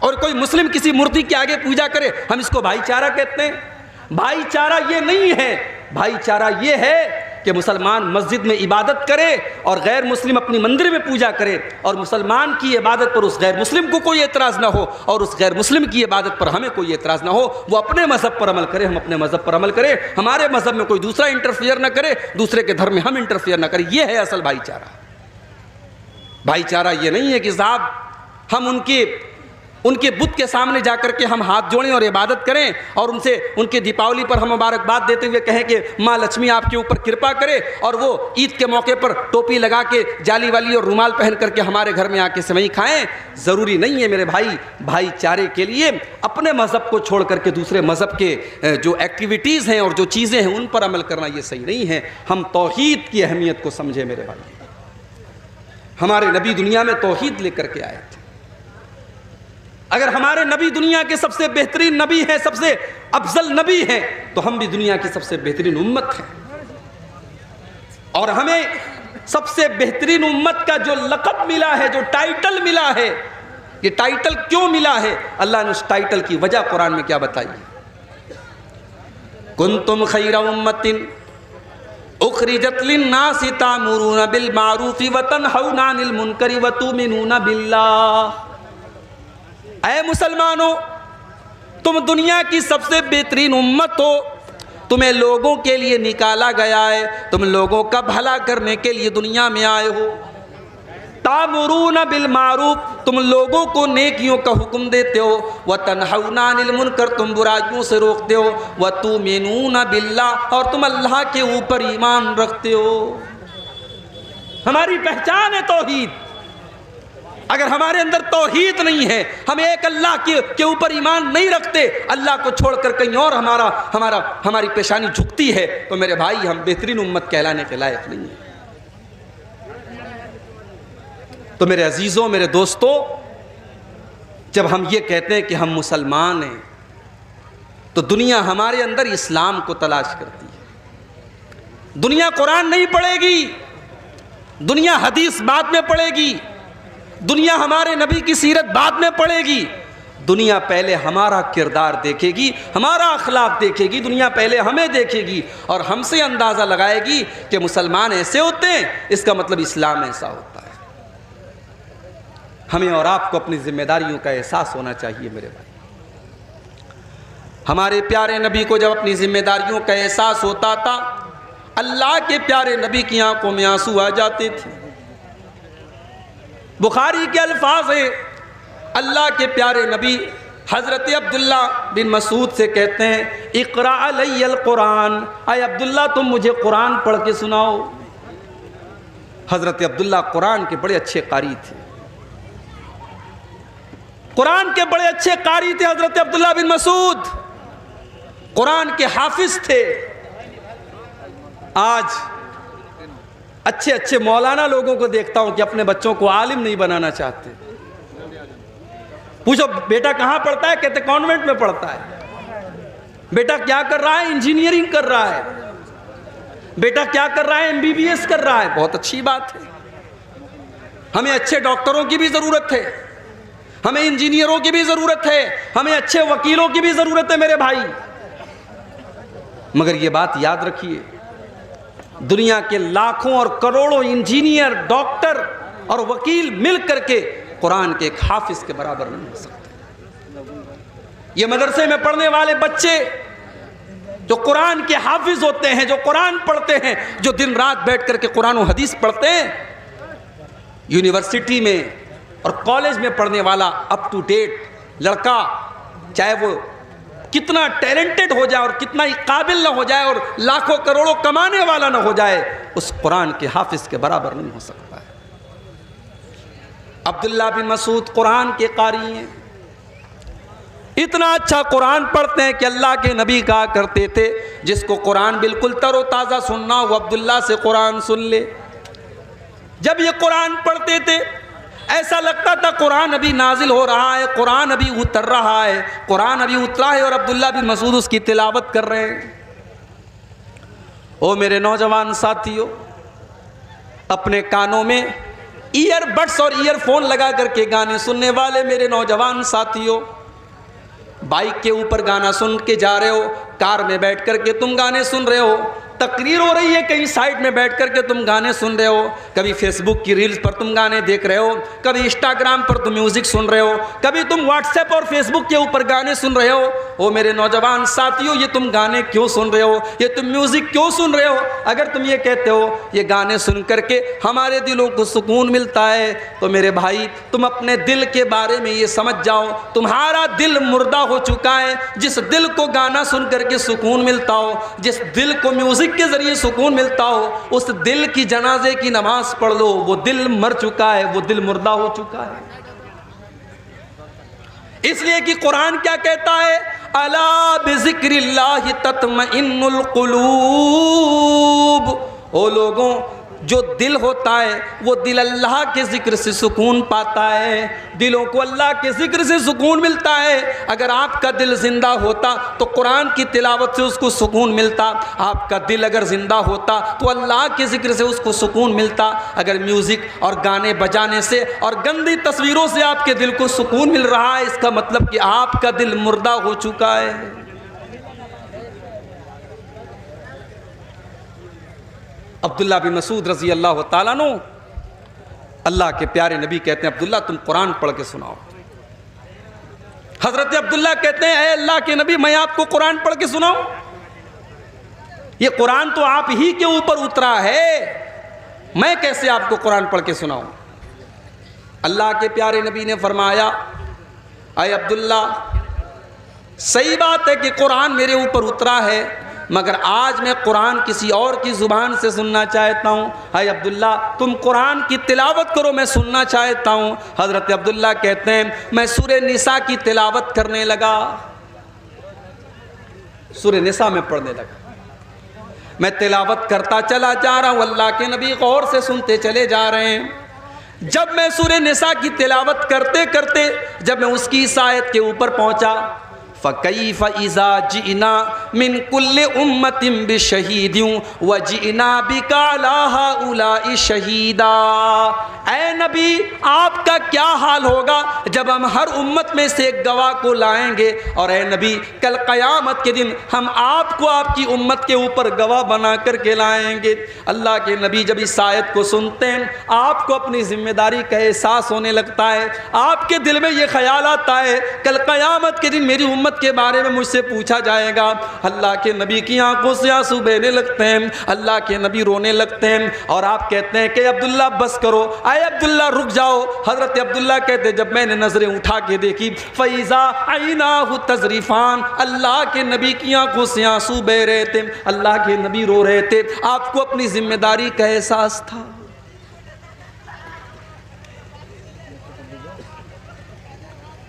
और कोई मुस्लिम किसी मूर्ति के आगे पूजा करे हम इसको भाईचारा कहते हैं। भाईचारा ये नहीं है, भाईचारा ये है कि मुसलमान मस्जिद में इबादत करे और गैर मुस्लिम अपनी मंदिर में पूजा करे, और मुसलमान की इबादत पर उस गैर मुस्लिम को कोई एतराज़ ना हो और उस गैर मुस्लिम की इबादत पर हमें कोई एतराज़ ना हो। वो अपने मज़हब पर अमल करे, हम अपने मज़हब पर अमल करें, हमारे मज़हब में कोई दूसरा इंटरफियर ना करे, दूसरे के धर्म में हम इंटरफियर ना करें। ये है असल भाईचारा। भाईचारा ये नहीं है कि साहब हम उनके बुत के सामने जाकर के हम हाथ जोड़ें और इबादत करें और उनसे उनके दीपावली पर हम मुबारकबाद देते हुए कहें कि माँ लक्ष्मी आपके ऊपर कृपा करे, और वो ईद के मौके पर टोपी लगा के जाली वाली और रुमाल पहन करके हमारे घर में आके सेवई खाएं। ज़रूरी नहीं है मेरे भाई। भाईचारे के लिए अपने मज़हब को छोड़ करके दूसरे मज़हब के जो एक्टिविटीज़ हैं और जो चीज़ें हैं उन पर अमल करना ये सही नहीं है। हम तौहीद की अहमियत को समझें मेरे भाई। हमारे नबी दुनिया में तौहीद लेकर के आए थे। अगर हमारे नबी दुनिया के सबसे बेहतरीन नबी हैं, सबसे अफजल नबी हैं, तो हम भी दुनिया की सबसे बेहतरीन उम्मत हैं। और हमें सबसे बेहतरीन उम्मत का जो लक़ब मिला है, जो टाइटल मिला है, ये टाइटल क्यों मिला है? अल्लाह ने उस टाइटल की वजह कुरान में क्या बताई है? कुंतुम खैरा उम्मतिन उखरिजत लिन्नासि तामुरूना बिल मारूफि व तनहौना अनिल मुनकरि व तुमिनूना बिल्लाह। ऐ मुसलमानों, तुम दुनिया की सबसे बेहतरीन उम्मत हो, तुम्हें लोगों के लिए निकाला गया है, तुम लोगों का भला करने के लिए दुनिया में आए हो। तामुरून बिल मारूफ, तुम लोगों को नेकियों का हुक्म देते हो, व तनहौना अनिल मुनकर, तुम बुराइयों से रोकते हो, व तुमिनून बिल्लाह, और तुम अल्लाह के ऊपर ईमान रखते हो। हमारी पहचान है तौहीद। अगर हमारे अंदर तौहीद नहीं है, हम एक अल्लाह के ऊपर ईमान नहीं रखते, अल्लाह को छोड़कर कहीं और हमारी पेशानी झुकती है, तो मेरे भाई हम बेहतरीन उम्मत कहलाने के लायक नहीं है। तो मेरे अजीज़ों, मेरे दोस्तों, जब हम ये कहते हैं कि हम मुसलमान हैं, तो दुनिया हमारे अंदर इस्लाम को तलाश करती है। दुनिया कुरान नहीं पढ़ेगी, दुनिया हदीस बाद में पढ़ेगी, दुनिया हमारे नबी की सीरत बाद में पढ़ेगी। दुनिया पहले हमारा किरदार देखेगी, हमारा अखलाक देखेगी, दुनिया पहले हमें देखेगी और हमसे अंदाज़ा लगाएगी कि मुसलमान ऐसे होते हैं, इसका मतलब इस्लाम ऐसा होता है। हमें और आपको अपनी जिम्मेदारियों का एहसास होना चाहिए मेरे भाई। हमारे प्यारे नबी को जब अपनी जिम्मेदारियों का एहसास होता था, अल्लाह के प्यारे नबी की आंखों में आंसू आ जाते थे। बुखारी के अल्फाज है, अल्लाह के प्यारे नबी हज़रत अब्दुल्ला बिन मसूद से कहते हैं, इक़रा अलैयल कुरान, आए अब्दुल्ला तुम मुझे कुरान पढ़ के सुनाओ। हज़रत अब्दुल्ला कुरान के बड़े अच्छे कारी थे, कुरान के बड़े अच्छे कारी थे हज़रत अब्दुल्ला बिन मसूद, कुरान के हाफिज थे। आज अच्छे अच्छे मौलाना लोगों को देखता हूं कि अपने बच्चों को आलिम नहीं बनाना चाहते। पूछो बेटा कहां पढ़ता है, कहते कॉन्वेंट में पढ़ता है। बेटा क्या कर रहा है, इंजीनियरिंग कर रहा है। बेटा क्या कर रहा है, MBBS कर रहा है। बहुत अच्छी बात है, हमें अच्छे डॉक्टरों की भी जरूरत है, हमें इंजीनियरों की भी जरूरत है, हमें अच्छे वकीलों की भी जरूरत है मेरे भाई। मगर ये बात याद रखिए, दुनिया के लाखों और करोड़ों इंजीनियर, डॉक्टर और वकील मिल करके कुरान के एक हाफिज के बराबर नहीं हो सकते। ये मदरसे में पढ़ने वाले बच्चे जो कुरान के हाफिज होते हैं, जो कुरान पढ़ते हैं, जो दिन रात बैठ करके कुरान और हदीस पढ़ते हैं, यूनिवर्सिटी में और कॉलेज में पढ़ने वाला अप टू डेट लड़का, चाहे वो कितना टैलेंटेड हो जाए और कितना ही काबिल ना हो जाए और लाखों करोड़ों कमाने वाला ना हो जाए, उस कुरान के हाफिज के बराबर नहीं हो सकता है। अब्दुल्ला बिन मसूद कुरान के कारी हैं, इतना अच्छा कुरान पढ़ते हैं कि अल्लाह के नबी कहा करते थे, जिसको कुरान बिल्कुल तरोताज़ा सुनना हो, अब्दुल्ला से कुरान सुन ले। जब ये कुरान पढ़ते थे ऐसा लगता था कुरान अभी नाजिल हो रहा है, कुरान अभी उतर रहा है, कुरान अभी उतरा है और अब्दुल्ला बिन मसूद उसकी तिलावत कर रहे हैं। ओ मेरे नौजवान साथियों, अपने कानों में ईयरबड्स और ईयरफोन लगा करके गाने सुनने वाले मेरे नौजवान साथियों, बाइक के ऊपर गाना सुन के जा रहे हो, कार में बैठ करके तुम गाने सुन रहे हो, तकरीर हो रही है कहीं साइड में बैठ करके तुम गाने सुन रहे हो, कभी फेसबुक की रील्स पर तुम गाने देख रहे हो, कभी इंस्टाग्राम पर तुम म्यूजिक सुन रहे हो, कभी तुम व्हाट्सएप और फेसबुक के ऊपर गाने सुन रहे हो। ओ मेरे नौजवान साथियों, ये तुम गाने क्यों सुन रहे हो, ये तुम म्यूजिक क्यों सुन रहे हो? अगर तुम ये कहते हो ये गाने सुन करके हमारे दिलों को सुकून मिलता है, तो मेरे भाई तुम अपने दिल के बारे में ये समझ जाओ, तुम्हारा दिल मुर्दा हो चुका है। जिस दिल को गाना सुन करके सुकून मिलता हो, जिस दिल को म्यूजिक के जरिए सुकून मिलता हो, उस दिल की जनाजे की नमाज पढ़ लो, वो दिल मर चुका है, वो दिल मुर्दा हो चुका है। इसलिए कि कुरान क्या कहता है, अला बिज़िक्रिल्लाहि तत्मइन्नुल कुलूब। ओ लोगों, जो दिल होता है वो दिल अल्लाह के ज़िक्र से सुकून पाता है, दिलों को अल्लाह के ज़िक्र से सुकून मिलता है। अगर आपका दिल ज़िंदा होता तो कुरान की तिलावत से उसको सुकून मिलता, आपका दिल अगर ज़िंदा होता तो अल्लाह के ज़िक्र से उसको सुकून मिलता। अगर म्यूज़िक और गाने बजाने से और गंदी तस्वीरों से आपके दिल को सुकून मिल रहा है, इसका मतलब कि आपका दिल मुर्दा हो चुका है। अब्दुल्ला बिन मसूद रज़ी अल्लाह ताला अन्हु, अल्लाह के प्यारे नबी कहते हैं, अब्दुल्ला तुम कुरान पढ़ के सुनाओ। हजरत अब्दुल्ला कहते हैं, अल्लाह के नबी मैं आपको कुरान पढ़ के सुनाऊं? ये कुरान तो आप ही के ऊपर उतरा है, मैं कैसे आपको कुरान पढ़ के सुनाऊं? अल्लाह के प्यारे नबी ने फरमाया, अय अब्दुल्ला सही बात है कि कुरान मेरे ऊपर उतरा है, मगर आज मैं कुरान किसी और की ज़ुबान से सुनना चाहता हूँ। अय अब्दुल्ला तुम कुरान की तिलावत करो, मैं सुनना चाहता हूँ। हज़रत अब्दुल्ला कहते हैं मैं सूरे निसा की तिलावत करने लगा, सूरे निसा में पढ़ने लगा। मैं तिलावत करता चला जा रहा हूँ, अल्लाह के नबी गौर से सुनते चले जा रहे हैं। जब मैं सूरे निसा की तिलावत करते करते जब मैं उसकी इस आयत के ऊपर पहुँचा, फ़कैफ़ इज़ा जिना मिन कुल्लि उम्मतिन बिशहीदिन व जिना बिका अला हाउलाई शहीदा। ऐ नबी आपका क्या हाल होगा जब हम हर उम्मत में से एक गवाह को लाएंगे, और ऐ नबी कल क़यामत के दिन हम आपको आपकी उम्मत के ऊपर गवाह बना कर के लाएंगे। अल्लाह के नबी जब इस आयत को सुनते हैं आपको अपनी जिम्मेदारी का एहसास होने लगता है। आपके दिल में ये ख्याल आता है कल क़यामत के दिन मेरी उम्मत के बारे में मुझसे पूछा जाएगा। अल्लाह के नबी की आंखों से आंसू बहने लगते हैं, अल्लाह के नबी रोने लगते हैं, और आप कहते हैं कि अब्दुल्ला बस करो, आए अब्दुल्ला रुक जाओ। हजरत अब्दुल्ला कहते जब मैंने नजरें उठा के देखी, फैज़ा आइनाहु तज़रीफ़ान, अल्लाह के नबी की आंखों से आंसू बह रहे थे, अल्लाह के नबी रो रहे थे। आपको अपनी जिम्मेदारी का एहसास था।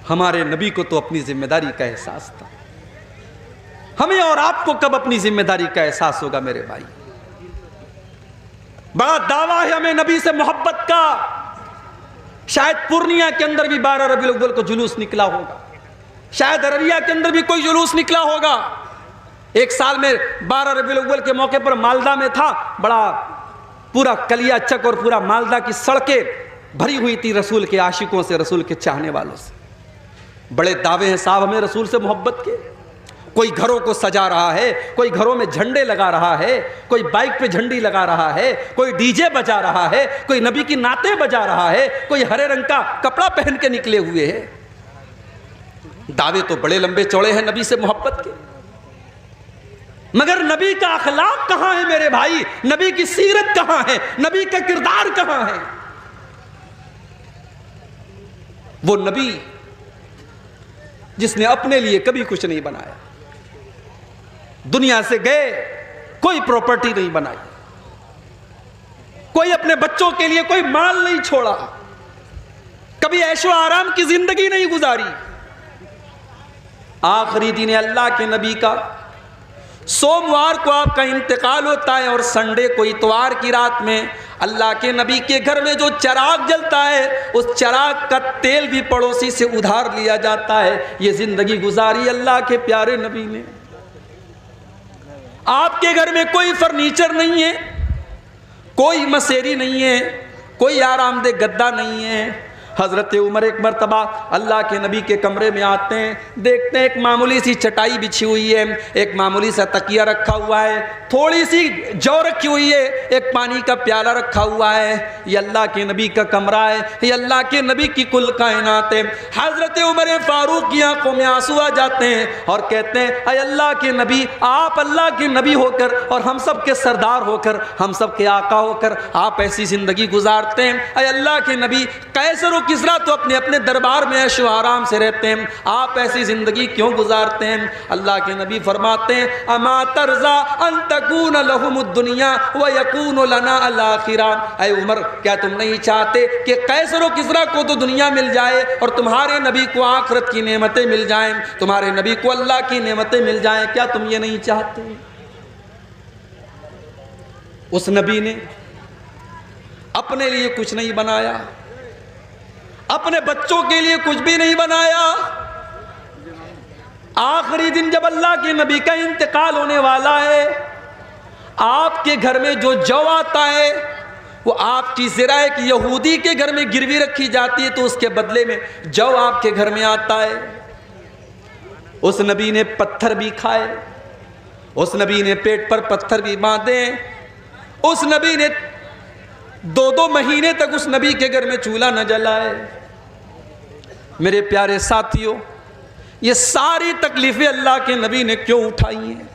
हमारे नबी को तो अपनी जिम्मेदारी का एहसास था। हमें और आपको कब अपनी जिम्मेदारी का एहसास होगा मेरे भाई? बड़ा दावा है हमें नबी से मोहब्बत का। शायद पूर्णिया के अंदर भी 12 रबीउल अव्वल को जुलूस निकला होगा, शायद अररिया के अंदर भी कोई जुलूस निकला होगा। एक साल में 12 रबीउल अव्वल के मौके पर मालदा में था, बड़ा पूरा कलिया चक और पूरा मालदा की सड़कें भरी हुई थी रसूल के आशिकों से, रसूल के चाहने वालों से। बड़े दावे हैं साहब हमें रसूल से मोहब्बत के। कोई घरों को सजा रहा है, कोई घरों में झंडे लगा रहा है, कोई बाइक पे झंडी लगा रहा है, कोई डीजे बजा रहा है, कोई नबी की नाते बजा रहा है, कोई हरे रंग का कपड़ा पहन के निकले हुए हैं। दावे तो बड़े लंबे चौड़े हैं नबी से मोहब्बत के, मगर नबी का अखलाक कहां है मेरे भाई? नबी की सीरत कहां है? नबी का किरदार कहां है? वो नबी जिसने अपने लिए कभी कुछ नहीं बनाया, दुनिया से गए कोई प्रॉपर्टी नहीं बनाई, कोई अपने बच्चों के लिए कोई माल नहीं छोड़ा, कभी ऐशो आराम की जिंदगी नहीं गुजारी। आखिरी दिन अल्लाह के नबी का सोमवार को आपका इंतकाल होता है, और संडे को इतवार की रात में अल्लाह के नबी के घर में जो चिराग जलता है उस चिराग का तेल भी पड़ोसी से उधार लिया जाता है। ये जिंदगी गुजारी अल्लाह के प्यारे नबी ने। आपके घर में कोई फर्नीचर नहीं है, कोई मसेरी नहीं है, कोई आरामदेह गद्दा नहीं है। हज़रत उमर एक मरतबा अल्लाह के नबी के कमरे में आते हैं, देखते हैं एक मामूली सी चटाई बिछी हुई है, एक मामूली सा तकिया रखा हुआ है, थोड़ी सी जौ रखी हुई है, एक पानी का प्याला रखा हुआ है। ये अल्लाह के नबी का कमरा है, ये अल्लाह के नबी की कुल कायनात है। हज़रत उमर फारूक की आंखों में आंसू आ जाते हैं और कहते हैं अय अल्लाह के नबी, आप अल्लाह के नबी होकर और हम सब के सरदार होकर, हम सब के आका होकर आप ऐसी ज़िंदगी गुजारते हैं। अय अल्लाह के नबी, कैसर किसरा तो अपने अपने दरबार में ऐशो आराम से रहते हैं, आप ऐसी जिंदगी क्यों गुजारते हैं? अल्लाह के नबी फरमाते हैं अमा तरज़ा अन तकून लहुमुद दुनिया व यकून लना अल आखिरा। ऐ उमर, क्या तुम नहीं चाहते कि कैसर किसरा को तो दुनिया मिल जाए और तुम्हारे नबी को आखिरत की नेमतें मिल जाएं, तुम्हारे नबी को अल्लाह की नेमतें मिल जाएं? क्या तुम ये नहीं चाहते? उस नबी ने अपने लिए कुछ नहीं बनाया, अपने बच्चों के लिए कुछ भी नहीं बनाया। आखिरी दिन जब अल्लाह के नबी का इंतकाल होने वाला है, आपके घर में जो जौ आता है वो आपकी ज़रा एक यहूदी के घर में गिरवी रखी जाती है, तो उसके बदले में जौ आपके घर में आता है। उस नबी ने पत्थर भी खाए, उस नबी ने पेट पर पत्थर भी बांधे, उस नबी ने 2-2 महीने तक उस नबी के घर में चूल्हा न जलाए। मेरे प्यारे साथियों, ये सारी तकलीफें अल्लाह के नबी ने क्यों उठाई हैं?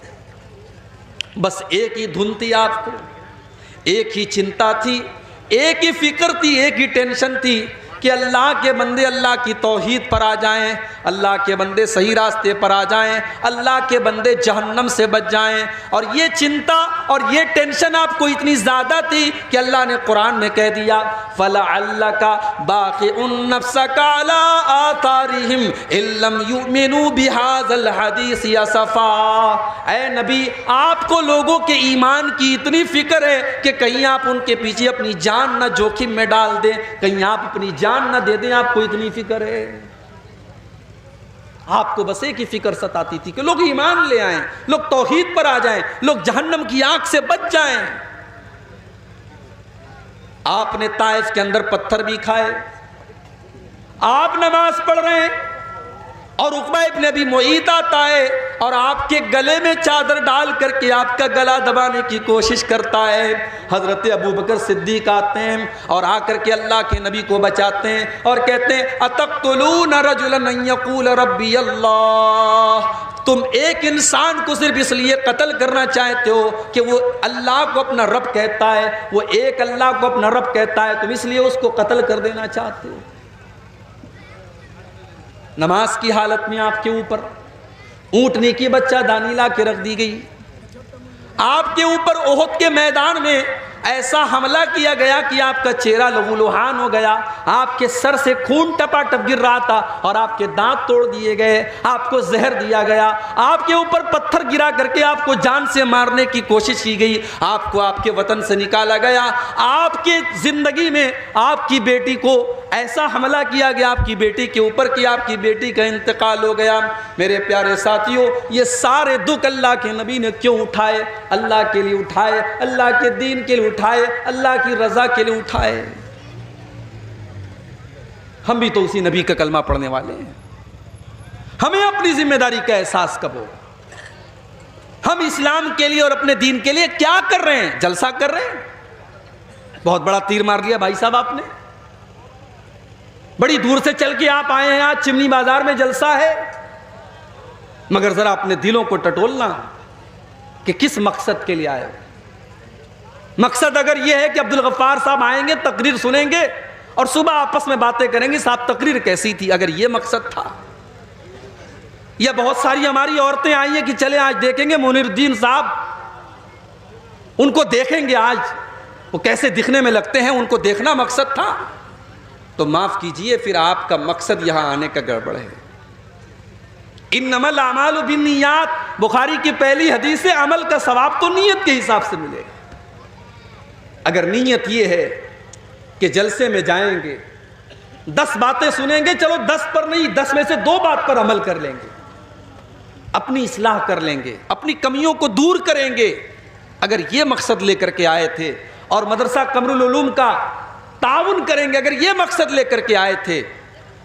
बस एक ही धुन थी आपको, एक ही चिंता थी, एक ही फिक्र थी, एक ही टेंशन थी कि अल्लाह के बंदे अल्लाह की तौहीद पर आ जाएं, अल्लाह के बंदे सही रास्ते पर आ जाएं, अल्लाह के बंदे जहन्नम से बच जाएं। और ये चिंता और ये टेंशन आपको इतनी ज़्यादा थी कि अल्लाह ने कुरान में कह दिया फलअल्लका बाक़िउन नफ्सका अला आतारिहिम इल्लम युमिनू बिहाज़ल हदीस असफ़ा। ऐ नबी, आपको लोगों के ईमान की इतनी फिक्र है कि कहीं आप उनके पीछे अपनी जान न जोखिम में डाल दें, कहीं आप अपनी जान न दे दें, आपको इतनी फिक्र है। आपको बस एक ही फिक्र सताती थी कि लोग ईमान ले आएं, लोग तौहीद पर आ जाएं, लोग जहन्नम की आग से बच जाएं। आपने ताइफ के अंदर पत्थर भी खाए, आप नमाज पढ़ रहे हैं और उक़बा इब्न अबी मुईत आता है और आपके गले में चादर डाल करके आपका गला दबाने की कोशिश करता है। हज़रत अबू बकर सिद्दीक़ आते हैं और आकर के अल्लाह के नबी को बचाते हैं और कहते हैं अतक़्तुलून रजुलन अन यक़ूल रब्बी अल्लाह, तुम एक इंसान को सिर्फ इसलिए कत्ल करना चाहते हो कि वो अल्लाह को अपना रब कहता है, वो एक अल्लाह को अपना रब कहता है, तुम इसलिए उसको कत्ल कर देना चाहते हो। नमाज की हालत में आपके ऊपर ऊंटनी की बच्चा दानी ला के रख दी गई, आपके ऊपर ओहद के मैदान में ऐसा हमला किया गया कि आपका चेहरा लहूलुहान हो गया, आपके सर से खून टपाटप गिर रहा था और आपके दांत तोड़ दिए गए, आपको जहर दिया गया, आपके ऊपर पत्थर गिरा करके आपको जान से मारने की कोशिश की गई, आपको आपके वतन से निकाला गया, आपकी जिंदगी में आपकी बेटी को ऐसा हमला किया गया आपकी बेटी के ऊपर कि आपकी बेटी का इंतकाल हो गया। मेरे प्यारे साथियों, ये सारे दुख अल्लाह के नबी ने क्यों उठाए? अल्लाह के लिए उठाए, अल्लाह के दीन के लिए उठाए, अल्लाह की रजा के लिए उठाए। हम भी तो उसी नबी का कलमा पढ़ने वाले हैं। हमें अपनी जिम्मेदारी का एहसास कब हो? हम इस्लाम के लिए और अपने दीन के लिए क्या कर रहे हैं? जलसा कर रहे हैं? बहुत बड़ा तीर मार दिया भाई साहब आपने, बड़ी दूर से चल के आप आए हैं, आज चिमनी बाजार में जलसा है, मगर जरा अपने दिलों को टटोलना कि किस मकसद के लिए आए हो। मकसद अगर यह है कि अब्दुल गफ्फार साहब आएंगे, तकरीर सुनेंगे और सुबह आपस में बातें करेंगे साहब तकरीर कैसी थी, अगर यह मकसद था, या बहुत सारी हमारी औरतें आई हैं कि चले आज देखेंगे मुनीरुद्दीन साहब, उनको देखेंगे आज वो कैसे दिखने में लगते हैं, उनको देखना मकसद था, तो माफ कीजिए फिर आपका मकसद यहां आने का गड़बड़ है। इन्नमल अमालु बिन्नियात, बुखारी की पहली हदीस है, अमल का सवाब तो नीयत के हिसाब से मिलेगा। अगर नीयत ये है कि जलसे में जाएंगे, 10 बातें सुनेंगे, चलो 10 पर नहीं, 10 में से 2 बात पर अमल कर लेंगे, अपनी इस्लाह कर लेंगे, अपनी कमियों को दूर करेंगे, अगर ये मकसद लेकर के आए थे और मदरसा कमरुल उलूम का ताउन करेंगे, अगर ये मकसद लेकर के आए थे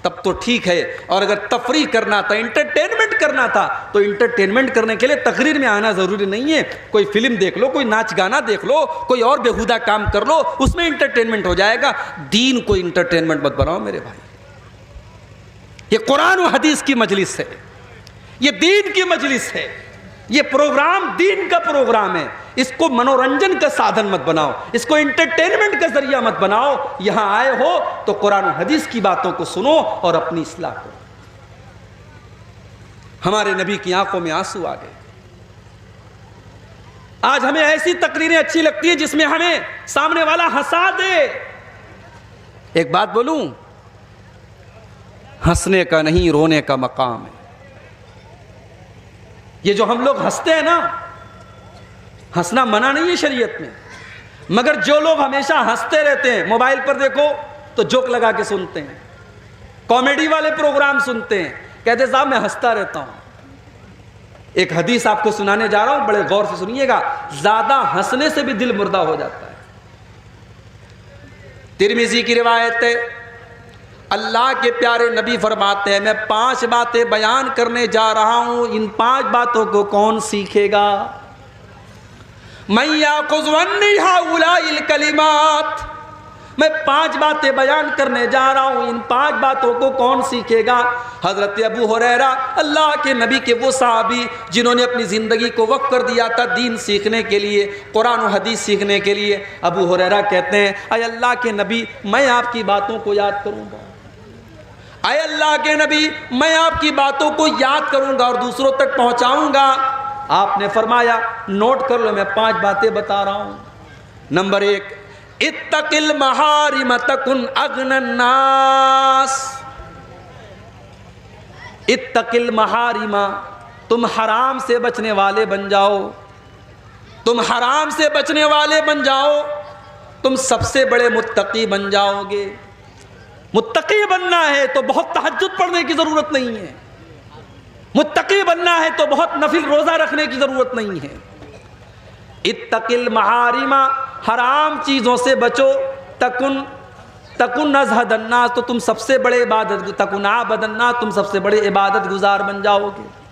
तब तो ठीक है। और अगर तफरीह करना था, इंटरटेनमेंट करना था, तो इंटरटेनमेंट करने के लिए तकरीर में आना ज़रूरी नहीं है। कोई फिल्म देख लो, कोई नाच गाना देख लो, कोई और बेहुदा काम कर लो, उसमें इंटरटेनमेंट हो जाएगा। दीन को इंटरटेनमेंट मत बनाओ मेरे भाई। ये कुरान और हदीस की मजलिस है, ये दीन की मजलिस है, ये प्रोग्राम दीन का प्रोग्राम है। इसको मनोरंजन का साधन मत बनाओ, इसको एंटरटेनमेंट का जरिया मत बनाओ। यहां आए हो तो कुरान और हदीस की बातों को सुनो और अपनी इस्लाह करो। हमारे नबी की आंखों में आंसू आ गए। आज हमें ऐसी तकरीरें अच्छी लगती है जिसमें हमें सामने वाला हंसा दे। एक बात बोलूं, हंसने का नहीं रोने का मकाम है। ये जो हम लोग हंसते हैं ना, हंसना मना नहीं है शरीयत में, मगर जो लोग हमेशा हंसते रहते हैं, मोबाइल पर देखो तो जोक लगा के सुनते हैं, कॉमेडी वाले प्रोग्राम सुनते हैं, कहते साहब मैं हंसता रहता हूं। एक हदीस आपको सुनाने जा रहा हूं, बड़े गौर से सुनिएगा, ज्यादा हंसने से भी दिल मुर्दा हो जाता है। तिरमिजी की रिवायत है, अल्लाह के प्यारे नबी फरमाते हैं, मैं 5 बातें बयान करने जा रहा हूं, इन 5 बातों को कौन सीखेगा? मैया कुज़वन्नी हाउलाइल कलिमात, मैं 5 बातें बयान करने जा रहा हूं। इन 5 बातों को कौन सीखेगा? हजरत अबू हुरैरा, अल्लाह के नबी के वो साहबी जिन्होंने अपनी ज़िंदगी को वक्फ कर दिया था दीन सीखने के लिए, कुरान और हदीस सीखने के लिए। अबू हुरैरा कहते हैं, अय अल्लाह के नबी, मैं आपकी बातों को याद करूँगा। अय अल्लाह के नबी, मैं आपकी बातों को याद करूँगा और दूसरों तक पहुँचाऊँगा। आपने फरमाया, नोट कर लो, मैं 5 बातें बता रहा हूँ। नंबर 1, इत्तकिल महारिम तकुन अगनन नास। इत्तकिल महारिमा, तुम हराम से बचने वाले बन जाओ। तुम हराम से बचने वाले बन जाओ, तुम सबसे बड़े मुत्तकी बन जाओगे। मुत्तकी बनना है तो बहुत तहज्जुद पढ़ने की जरूरत नहीं है। मुत्तकी बनना है तो बहुत नफिल रोजा रखने की जरूरत नहीं है। इत्तकिल महारिमा, हराम चीजों से बचो। तकुन नज़हदन्नास, तो तुम सबसे बड़े इबादत, तकुन आबदन्नास, तुम सबसे बड़े इबादत गुजार बन जाओगे।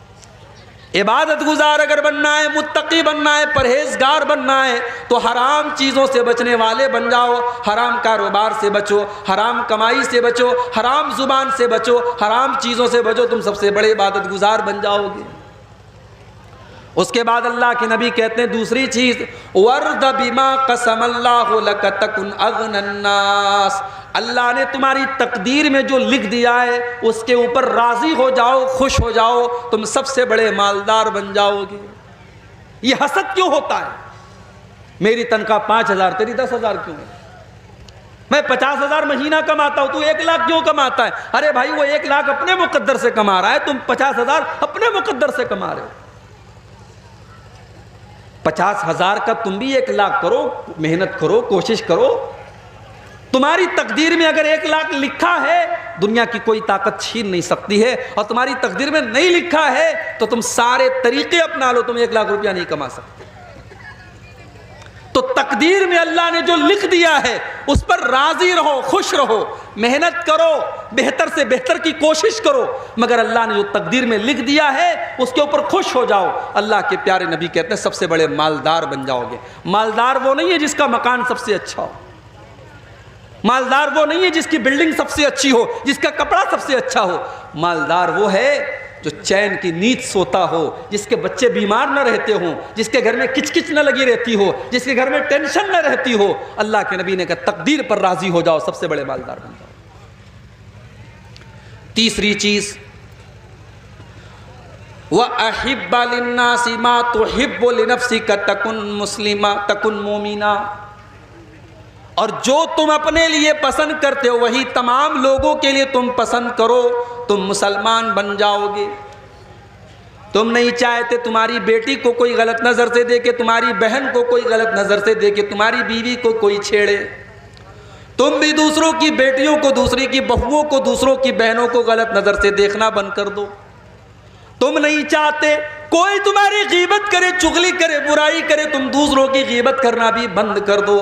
इबादत गुजार अगर बनना है, मुत्तकी बनना है, परहेजगार बनना है, तो हराम चीज़ों से बचने वाले बन जाओ। हराम कारोबार से बचो, हराम कमाई से बचो, हराम जुबान से बचो, हराम चीज़ों से बचो, तुम सबसे बड़े इबादत गुजार बन जाओगे। उसके बाद अल्लाह के नबी कहते हैं दूसरी चीज़, वर्द बिमा कसमल्लाहु लक तकुन अगनन्नास। अल्लाह ने तुम्हारी तकदीर में जो लिख दिया है उसके ऊपर राज़ी हो जाओ, खुश हो जाओ, तुम सबसे बड़े मालदार बन जाओगे। ये हसद क्यों होता है? मेरी तनख्वाह 5,000, तेरी 10,000 क्यों है? मैं 50,000 महीना कमाता हूं, तू 1 लाख क्यों कमाता है? अरे भाई, वो 1 लाख अपने मुकद्दर से कमा रहा है, तुम 50,000 अपने मुकद्दर से कमा रहे हो। 50,000 का तुम भी 1 लाख करो, मेहनत करो, कोशिश करो। तुम्हारी तकदीर में अगर 1 लाख लिखा है, दुनिया की कोई ताकत छीन नहीं सकती है। और तुम्हारी तकदीर में नहीं लिखा है तो तुम सारे तरीके अपना लो, तुम 1 लाख रुपया नहीं कमा सकते। तो तकदीर में अल्लाह ने जो लिख दिया है उस पर राजी रहो, खुश रहो, मेहनत करो, बेहतर से बेहतर की कोशिश करो, मगर अल्लाह ने जो तकदीर में लिख दिया है उसके ऊपर खुश हो जाओ। अल्लाह के प्यारे नबी कहते हैं सबसे बड़े मालदार बन जाओगे। मालदार वो नहीं है जिसका मकान सबसे अच्छा हो, मालदार वो नहीं है जिसकी बिल्डिंग सबसे अच्छी हो, जिसका कपड़ा सबसे अच्छा हो। मालदार वो है जो चैन की नींद सोता हो, जिसके बच्चे बीमार न रहते हों, जिसके घर में किचकिच न लगी रहती हो, जिसके घर में टेंशन न रहती हो। अल्लाह के नबी ने कहा तकदीर पर राजी हो जाओ, सबसे बड़े मालदार बन जाओ। तीसरी चीज, व अहिब्बा लिन्नासी मा तुहिब्बु लिनफ्सिका तकुन मुस्लिमा तकुन मोमिना। और जो तुम अपने लिए पसंद करते हो वही तमाम लोगों के लिए तुम पसंद करो, तुम मुसलमान बन जाओगे। तुम नहीं चाहते तुम्हारी बेटी को कोई गलत नज़र से देखे, तुम्हारी बहन को कोई गलत नज़र से देखे, तुम्हारी बीवी को कोई छेड़े। तुम भी दूसरों की बेटियों को, दूसरी की बहुओं को, दूसरों की बहनों को गलत नज़र से देखना बंद कर दो। तुम नहीं चाहते कोई तुम्हारी गीबत करे, चुगली करे, बुराई करे, तुम दूसरों की गीबत करना भी बंद कर दो।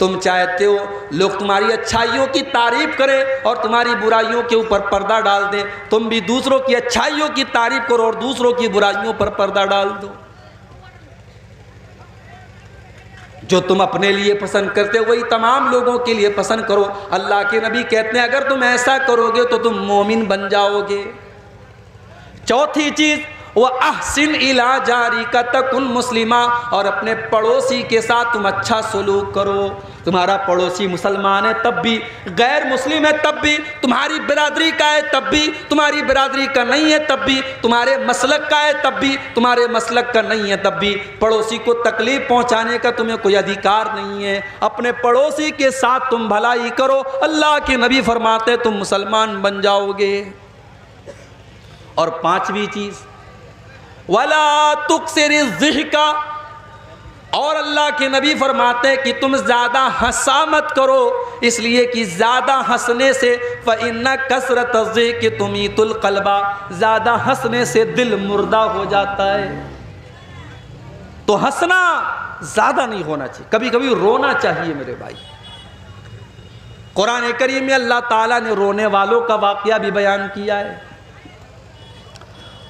तुम चाहते हो लोग तुम्हारी अच्छाइयों की तारीफ करें और तुम्हारी बुराइयों के ऊपर पर्दा डाल दें, तुम भी दूसरों की अच्छाइयों की तारीफ करो और दूसरों की बुराइयों पर पर्दा डाल दो। जो तुम अपने लिए पसंद करते हो वही तमाम लोगों के लिए पसंद करो। अल्लाह के नबी कहते हैं अगर तुम ऐसा करोगे तो तुम मोमिन बन जाओगे। चौथी चीज, वह अहसिन इला जारी का तकुन मुस्लिमा। और अपने पड़ोसी के साथ तुम अच्छा सलूक करो। तुम्हारा पड़ोसी मुसलमान है तब भी, गैर मुस्लिम है तब भी, तुम्हारी बिरादरी का है तब भी, तुम्हारी बिरादरी का नहीं है तब भी, तुम्हारे मसलक का है तब भी, तुम्हारे मसलक का नहीं है तब भी, पड़ोसी को तकलीफ पहुंचाने का तुम्हें कोई अधिकार नहीं है। अपने पड़ोसी के साथ तुम भलाई करो। अल्लाह के नबी फरमाते तुम मुसलमान बन जाओगे। और पांचवी चीज, वला तुक्सिर ज़िहका। और अल्लाह के नबी फरमाते हैं कि तुम ज़्यादा हंसा मत करो, इसलिए कि ज़्यादा हंसने से फ़इन्ना कसरत ज़िहक तुमीतुल क़ल्बा, ज़्यादा हंसने से दिल मुर्दा हो जाता है। तो हंसना ज़्यादा नहीं होना चाहिए, कभी कभी रोना चाहिए मेरे भाई। कुरान करीम में अल्लाह ताला ने रोने वालों का वाक़या भी बयान किया है।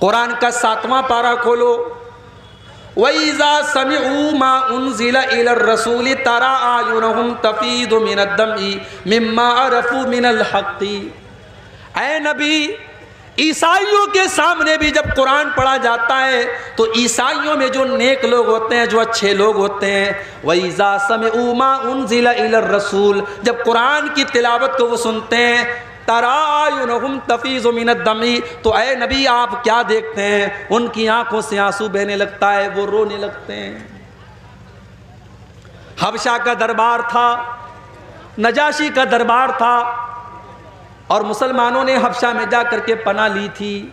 कुरान का 7वां पारा खोलो, वइज़ा समिऊ मा उनज़िला इलर रसूल तरा आयुनहुम तफीदु मिनद्दमी मिम्मा अरफू मिनल हक़्क़ि। ऐ नबी, ईसाइयों के सामने भी जब कुरान पढ़ा जाता है तो ईसाइयों में जो नेक लोग होते हैं, जो अच्छे लोग होते हैं, वइज़ा समिऊ मा उनज़िला इलर रसूल, जब कुरान की तिलावत को वो सुनते हैं, तरा आयुनहुम तफीज़ु मिनद्दमी, तो ऐ नबी आप क्या देखते हैं, उनकी आंखों से आंसू बहने लगता है, वो रोने लगते हैं। हबशा का दरबार था, नजाशी का दरबार था, और मुसलमानों ने हबशा में जा करके पनाह ली थी।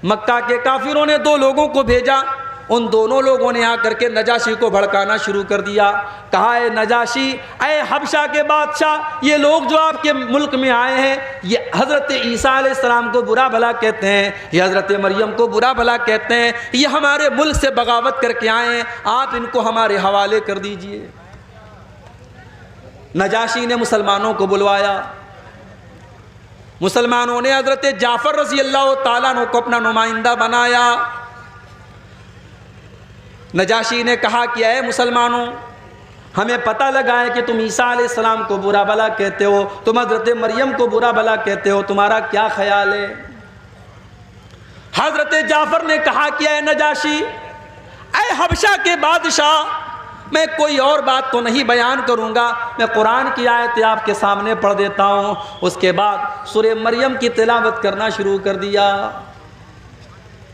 मक्का के काफिरों ने 2 लोगों को भेजा, उन दोनों लोगों ने आकर के नजाशी को भड़काना शुरू कर दिया। कहा है नजाशी, ऐ हबशा के बादशाह, ये लोग जो आपके मुल्क में आए हैं, ये हज़रत ईसा अलैहिस्सलाम को बुरा भला कहते हैं, ये हज़रत मरियम को बुरा भला कहते हैं, ये हमारे मुल्क से बगावत करके आए हैं, आप इनको हमारे हवाले कर दीजिए। नजाशी ने मुसलमानों को बुलवाया। मुसलमानों ने हज़रत जाफ़र रज़ी अल्लाह ताला अन्हु को अपना नुमाइंदा बनाया। नजाशी ने कहा कि ऐ मुसलमानों, हमें पता लगा है कि तुम ईसा अलैहिस्सलाम को बुरा भला कहते हो, तुम हज़रत मरियम को बुरा भला कहते हो, तुम्हारा क्या ख्याल है? हज़रत जाफ़र ने कहा कि ऐ नजाशी, ऐ हबशा के बादशाह, मैं कोई और बात तो नहीं बयान करूंगा, मैं कुरान की आयत आपके सामने पढ़ देता हूँ। उसके बाद सूरह मरियम की तिलावत करना शुरू कर दिया।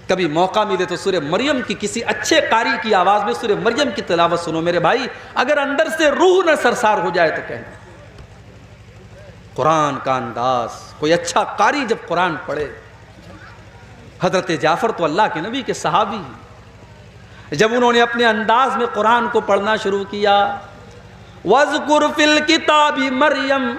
कभी मौका मिले तो सूरह मरियम की किसी अच्छे कारी की आवाज़ में सूरह मरियम की तिलावत सुनो मेरे भाई, अगर अंदर से रूह न सरसार हो जाए तो कहना। कुरान का अंदाज, कोई अच्छा कारी जब कुरान पढ़े। हज़रत जाफ़र तो अल्लाह के नबी के सहाबी, जब उन्होंने अपने अंदाज में कुरान को पढ़ना शुरू किया, वज़कुर फिल किताबी मरियम,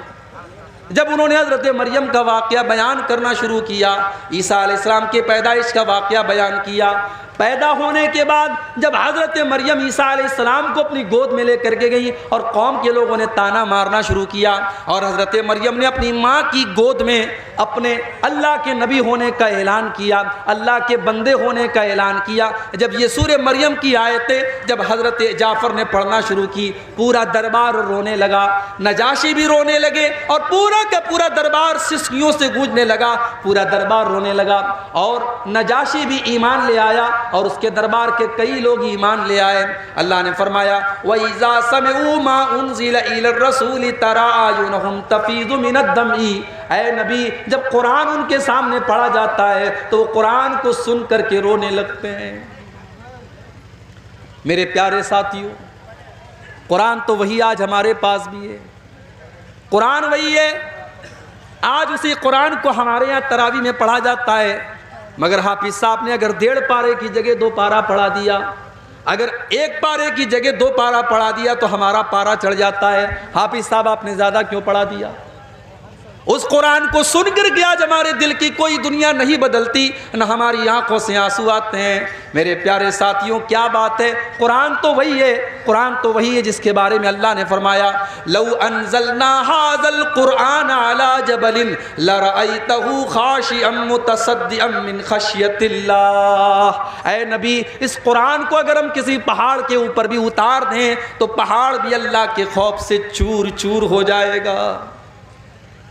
जब उन्होंने हज़रत मरियम का वाक़या बयान करना शुरू किया, ईसा अलैहिस्सलाम के पैदाइश का वाक़या बयान किया, पैदा होने के बाद जब हज़रत मरियम ईसा अलैहिस्सलाम को अपनी गोद में लेकर के गई और कौम के लोगों ने ताना मारना शुरू किया, और हज़रत मरियम ने अपनी माँ की गोद में अपने अल्लाह के नबी होने का ऐलान किया, अल्लाह के बंदे होने का ऐलान किया। जब ये सूरह मरियम की आयतें जब हज़रत जाफ़र ने पढ़ना शुरू की, पूरा दरबार रोने लगा, नजाशी भी रोने लगे, और पूरा का पूरा दरबार सिसकियों से गूंजने लगा, पूरा दरबार रोने लगा। और नजाशी भी ईमान ले आया और उसके दरबार के कई लोग ईमान ले आए। अल्लाह ने फरमाया, वइज़ा समिऊ मा उनज़िला इलर रसूल तरा आयुनहुम तफीज़ु मिनद्दमी, ऐ नबी, जब कुरान उनके सामने पढ़ा जाता है तो वो कुरान को सुन करके रोने लगते हैं। मेरे प्यारे साथियों, कुरान तो वही आज हमारे पास भी है, कुरान वही है। आज उसी कुरान को हमारे यहाँ तरावी में पढ़ा जाता है, मगर हाफिज साहब ने अगर 1.5 पारे की जगह 2 पारा पढ़ा दिया, अगर 1 पारे की जगह 2 पारा पढ़ा दिया तो हमारा पारा चढ़ जाता है। हाफिज साहब आपने ज़्यादा क्यों पढ़ा दिया? उस कुरान को सुनकर के आज हमारे दिल की कोई दुनिया नहीं बदलती, न हमारी आंखों से आंसू आते हैं। मेरे प्यारे साथियों, क्या बात है, कुरान तो वही है, कुरान तो वही है जिसके बारे में अल्लाह ने फरमाया, लौ अनज़लना हाज़ल कुरआन अला जबलिन लरअयतहु खाशिअम मुतसद्दिअम मिन खशियतिल्लाह। ऐ नबी, इस कुरान को अगर हम किसी पहाड़ के ऊपर भी उतार दें तो पहाड़ भी अल्लाह के खौफ से चूर चूर हो जाएगा।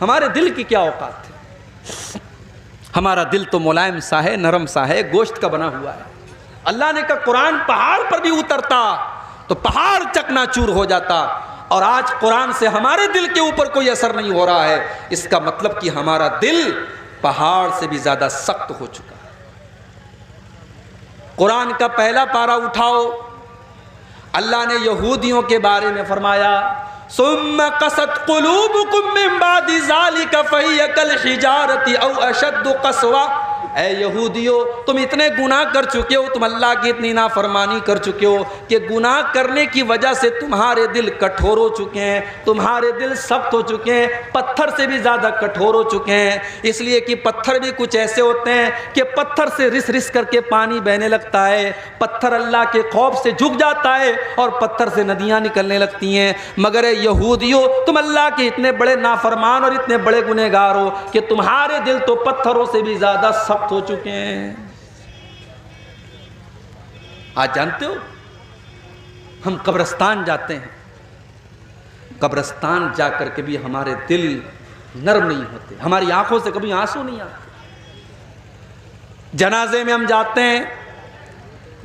हमारे दिल की क्या औकात है? हमारा दिल तो मुलायम सा है, नरम सा है, गोश्त का बना हुआ है। अल्लाह ने कहा कुरान पहाड़ पर भी उतरता तो पहाड़ चकनाचूर हो जाता, और आज कुरान से हमारे दिल के ऊपर कोई असर नहीं हो रहा है। इसका मतलब कि हमारा दिल पहाड़ से भी ज्यादा सख्त हो चुका है। कुरान का पहला पारा उठाओ, अल्लाह ने यहूदियों के बारे में फरमाया, सुम्मा कसत कुलूबुकुम मिन बादि ज़ालिका फहिय कल हिजारति औ अशद्दु क़स्वा। ऐ यहूदियों, तुम इतने गुनाह कर चुके हो, तुम अल्लाह की इतनी नाफरमानी कर चुके हो कि गुनाह करने की वजह से तुम्हारे दिल कठोर हो चुके हैं, तुम्हारे दिल सख्त हो चुके हैं, पत्थर से भी ज़्यादा कठोर हो चुके हैं। इसलिए कि पत्थर भी कुछ ऐसे होते हैं कि पत्थर से रिस रिस करके पानी बहने लगता है, पत्थर अल्लाह के खौफ से झुक जाता है और पत्थर से नदियाँ निकलने लगती हैं। मगर यहूदियों, तुम अल्लाह के इतने बड़े नाफरमान और इतने बड़े गुनहगार हो कि तुम्हारे दिल तो पत्थरों से भी ज़्यादा सख्त हो चुके हैं। आज जानते हो हम कब्रिस्तान जाते हैं, कब्रिस्तान जाकर के भी हमारे दिल नर्म नहीं होते, हमारी आंखों से कभी आंसू नहीं आते। जनाजे में हम जाते हैं,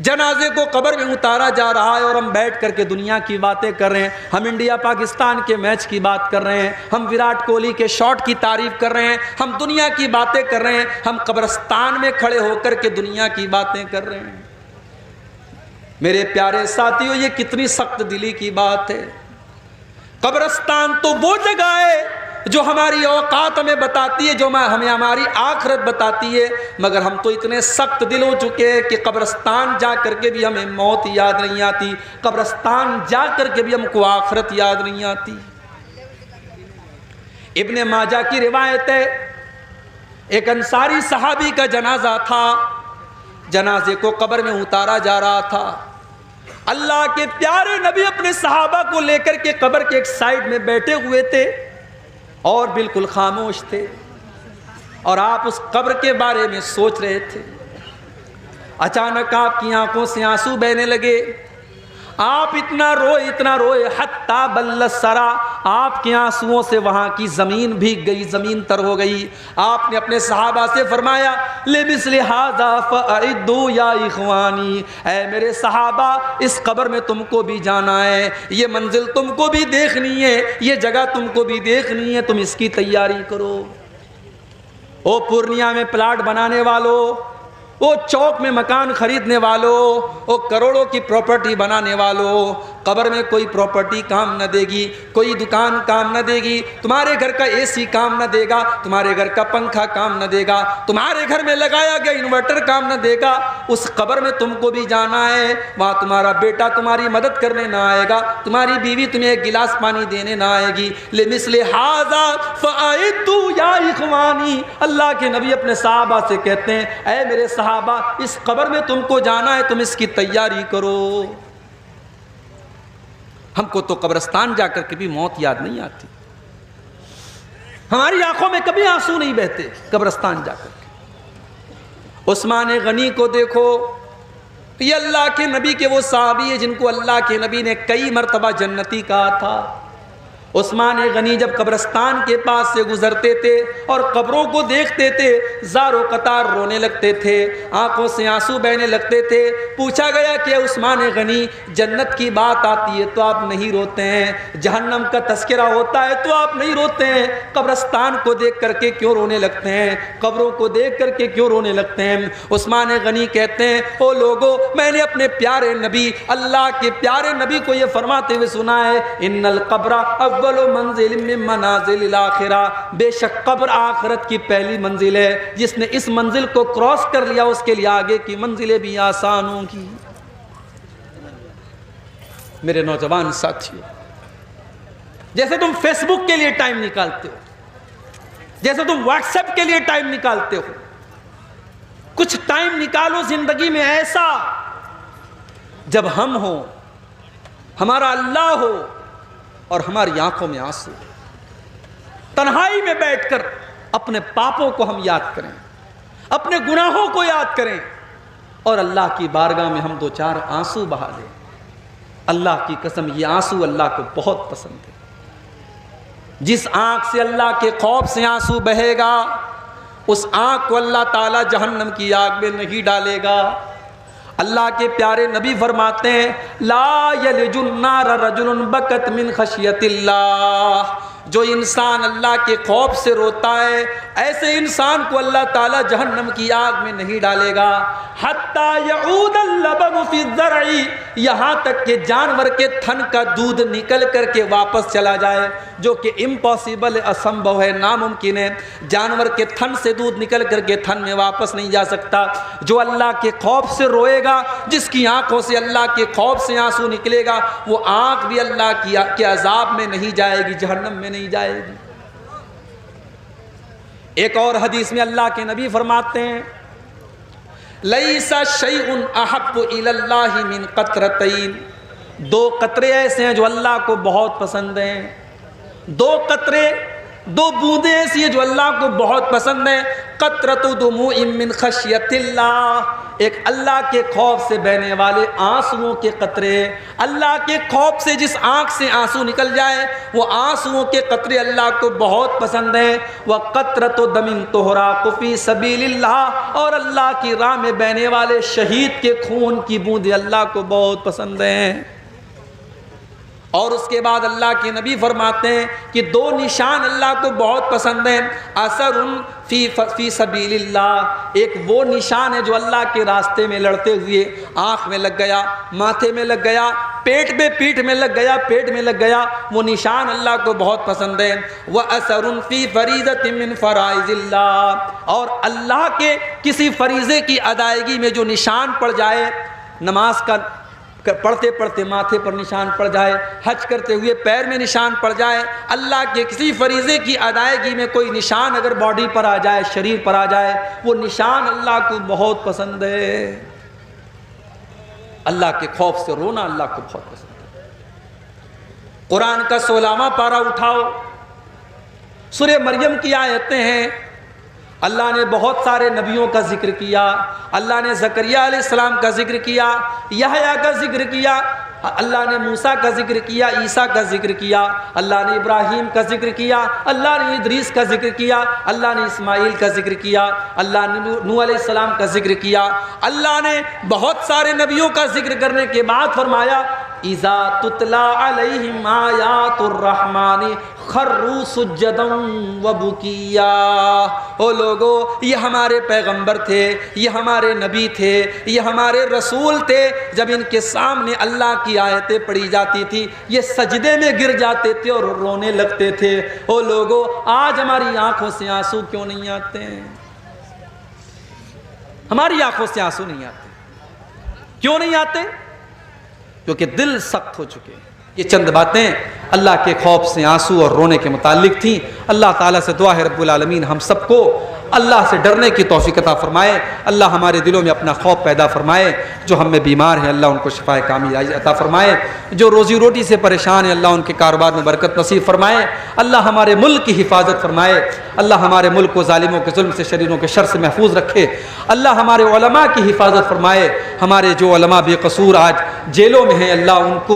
जनाजे को कब्र में उतारा जा रहा है और हम बैठ करके दुनिया की बातें कर रहे हैं, हम इंडिया पाकिस्तान के मैच की बात कर रहे हैं, हम विराट कोहली के शॉट की तारीफ कर रहे हैं, हम दुनिया की बातें कर रहे हैं, हम कब्रिस्तान में खड़े होकर के दुनिया की बातें कर रहे हैं। मेरे प्यारे साथियों, ये कितनी सख्त दिली की बात है। कब्रिस्तान तो वो जगह है जो हमारी औकात हमें बताती है, जो हमें हमारी आखिरत बताती है, मगर हम तो इतने सख्त दिल हो चुके हैं कि कब्रिस्तान जा करके भी हमें मौत याद नहीं आती, कब्रिस्तान जा करके भी हमको आखिरत याद नहीं आती। इब्ने माजा की रिवायत है, एक अंसारी सहाबी का जनाजा था, जनाजे को कब्र में उतारा जा रहा था। अल्लाह के प्यारे नबी अपने सहाबा को लेकर के कब्र के एक साइड में बैठे हुए थे और बिल्कुल खामोश थे, और आप उस कब्र के बारे में सोच रहे थे। अचानक आपकी आंखों से आंसू बहने लगे, आप इतना रोए हत्ता बल्लसरा, आपके आंसुओं से वहां की जमीन भीग गई, जमीन तर हो गई। आपने अपने सहाबा से फरमाया, लिमिस्लि हाज़ा फ़अइद्दू या इख़वानी, ऐ मेरे सहाबा, इस कब्र में तुमको भी जाना है, ये मंजिल तुमको भी देखनी है, ये जगह तुमको भी देखनी है, तुम इसकी तैयारी करो। ओ पूर्णिया में प्लाट बनाने वालों, वो चौक में मकान खरीदने वालों, वो करोड़ों की प्रॉपर्टी बनाने वालों, कब्र में कोई प्रॉपर्टी काम न देगी, कोई दुकान काम न देगी, तुम्हारे घर का एसी काम न देगा, तुम्हारे घर का पंखा काम न देगा, तुम्हारे घर में लगाया गया इन्वर्टर काम न देगा। उस कब्र में तुमको भी जाना है, वहाँ तुम्हारा बेटा तुम्हारी मदद करने ना आएगा, तुम्हारी बीवी तुम्हें एक गिलास पानी देने ना आएगी। लिमिस्लि हाज़ा फ़अइद्दू या इख़वानी, अल्लाह के नबी अपने सहाबा से कहते हैं, ऐ मेरे सहाबा, इस कब्र में तुमको जाना है, तुम इसकी तैयारी करो। हमको तो कब्रिस्तान जाकर के भी मौत याद नहीं आती, हमारी आंखों में कभी आंसू नहीं बहते कब्रिस्तान जाकर के। उस्मान गनी को देखो, ये अल्लाह के नबी के वो सहाबी है जिनको अल्लाह के नबी ने कई मर्तबा जन्नती कहा था। उस्मान गनी जब कब्रिस्तान के पास से गुजरते थे और कब्रों को देखते थे, ज़ारो कतार रोने लगते थे, आंखों से आंसू बहने लगते थे। पूछा गया कि उस्मान गनी, जन्नत की बात आती है तो आप नहीं रोते हैं, जहन्नम का तस्करा होता है तो आप नहीं रोते हैं, कब्रिस्तान को देख करके क्यों रोने लगते हैं, कब्रों को देख करके क्यों रोने लगते हैं? उस्मान गनी कहते हैं, ओ लोगो, मैंने अपने प्यारे नबी, अल्लाह के प्यारे नबी को ये फरमाते हुए सुना है, इन्नल कब्रा मंजिल में मनाजिल आखिरा, बेशक कब्र आखिरत की पहली मंजिल है, जिसने इस मंजिल को क्रॉस कर लिया उसके लिए आगे की मंजिलें भी आसान होंगी। मेरे नौजवान साथियों, जैसे तुम फेसबुक के लिए टाइम निकालते हो, जैसे तुम व्हाट्सएप के लिए टाइम निकालते हो, कुछ टाइम निकालो जिंदगी में ऐसा जब हम हो, हमारा अल्लाह हो और हमारी आंखों में आंसू, तन्हाई में बैठकर अपने पापों को हम याद करें, अपने गुनाहों को याद करें और अल्लाह की बारगाह में हम दो चार आंसू बहा दें। अल्लाह की कसम, ये आंसू अल्लाह को बहुत पसंद है। जिस आंख से अल्लाह के खौफ से आंसू बहेगा, उस आंख को अल्लाह ताला जहन्नम की आग में नहीं डालेगा। अल्लाह के प्यारे नबी फरमाते हैं, ला यलिजुन नार रजुलन बकत मिन खशियतिल्लाह, जो इंसान अल्लाह के खौफ से रोता है, ऐसे इंसान को अल्लाह ताला जहन्नम की आग में नहीं डालेगा। हत्ता यऊदल लबन फी ज़रई, यहाँ तक कि जानवर के थन का दूध निकल करके वापस चला जाए, जो कि इम्पॉसिबल, असंभव है, नामुमकिन है। जानवर के थन से दूध निकल करके थन में वापस नहीं जा सकता। जो अल्लाह के खौफ से रोएगा, जिसकी आंखों से अल्लाह के खौफ से आंसू निकलेगा, वो आंख भी अल्लाह के अजाब में नहीं जाएगी, जहन्नम में नहीं जाएगी। एक और हदीस में अल्लाह के नबी फरमाते हैं, लैसा शैउन अहब्बु इलल्लाहि मिन कतरतैन, दो कतरे ऐसे हैं जो अल्लाह को बहुत पसंद हैं। दो कतरे दो बूंदें ऐसी है जो अल्लाह को बहुत पसंद है। कतरतु दुमूइन मिन खशियतिल्लाह, एक अल्लाह के खौफ से बहने वाले आंसुओं के कतरे। अल्लाह के खौफ से जिस आंख से आंसू निकल जाए वो आंसुओं के कतरे अल्लाह को बहुत पसंद है। वह कतरतु दमिन तुहराक़ु फी सबीलिल्लाह, और अल्लाह की राह में बहने वाले शहीद के खून की बूंदें अल्लाह को बहुत पसंद हैं। और उसके बाद अल्लाह के नबी फरमाते हैं कि दो निशान अल्लाह को बहुत पसंद हैं। असरुन फी सबीलिल्लाह, एक वो निशान है जो अल्लाह के रास्ते में लड़ते हुए आँख में लग गया, माथे में लग गया, पेट में, पीठ में लग गया, पेट में लग गया, वो निशान अल्लाह को बहुत पसंद है। वह असरुन फी फरीज़तिन मिन फराइज़िल्लाह, और अल्लाह के किसी फरीज़े की अदायगी में जो निशान पड़ जाए, नमाज का पढ़ते पढ़ते माथे पर निशान पड़ जाए, हज करते हुए पैर में निशान पड़ जाए, अल्लाह के किसी फरीज़े की अदायगी में कोई निशान अगर बॉडी पर आ जाए, शरीर पर आ जाए, वो निशान अल्लाह को बहुत पसंद है। अल्लाह के खौफ से रोना अल्लाह को बहुत पसंद है। कुरान का 16वां पारा उठाओ, सूरह मरियम की आयतें हैं। अल्लाह ने बहुत सारे नबियों का जिक्र किया। अल्लाह ने ज़करिया अलैहिस्सलाम का जिक्र किया, यहया का जिक्र किया, अल्लाह ने मूसा का जिक्र किया, ईसा का जिक्र किया, अल्लाह ने इब्राहीम का जिक्र किया, अल्लाह ने इदरीस का जिक्र किया, अल्लाह ने इस्माइल का जिक्र किया, अल्लाह ने नूह अलैहिस्सलाम का जिक्र किया। अल्लाह ने बहुत सारे नबियों का जिक्र करने के बाद फरमाया इज़ा तुतला अलैहिम आयातुर रहमानी खर्रू सुज्जदन व बुकिया। ओ लोगो, ये हमारे पैगंबर थे, ये हमारे नबी थे, ये हमारे रसूल थे। जब इनके सामने अल्लाह की आयतें पढ़ी जाती थी ये सजदे में गिर जाते थे और रोने लगते थे। ओ लोगो, आज हमारी आंखों से आंसू क्यों नहीं आते हैं? हमारी आंखों से आंसू नहीं आते, क्यों नहीं आते? क्योंकि दिल सख्त हो चुके हैं। ये चंद बातें अल्लाह के खौफ से आंसू और रोने के मुतालिक थी। अल्लाह ताला से दुआ है रब्बुल आलमीन हम सबको अल्लाह से डरने की तौफीक अता फरमाए। अल्लाह हमारे दिलों में अपना खौफ पैदा फरमाए। जो हम में बीमार हैं अल्लाह उनको शिफाए कामिल अता फरमाए। जो रोज़ी रोटी से परेशान हैं अल्लाह उनके कारोबार में बरकत नसीब फरमाए। अल्लाह हमारे मुल्क की हिफाजत फरमाए। अल्लाह हमारे मुल्क को ज़ालिमों के जुल्म से, शरीरों के शर से महफूज रखे। अल्लाह हमारे उलमा की हिफाजत फरमाए। हमारे जो उलमा बेकसूर आज जेलों में हैं अल्लाह उनको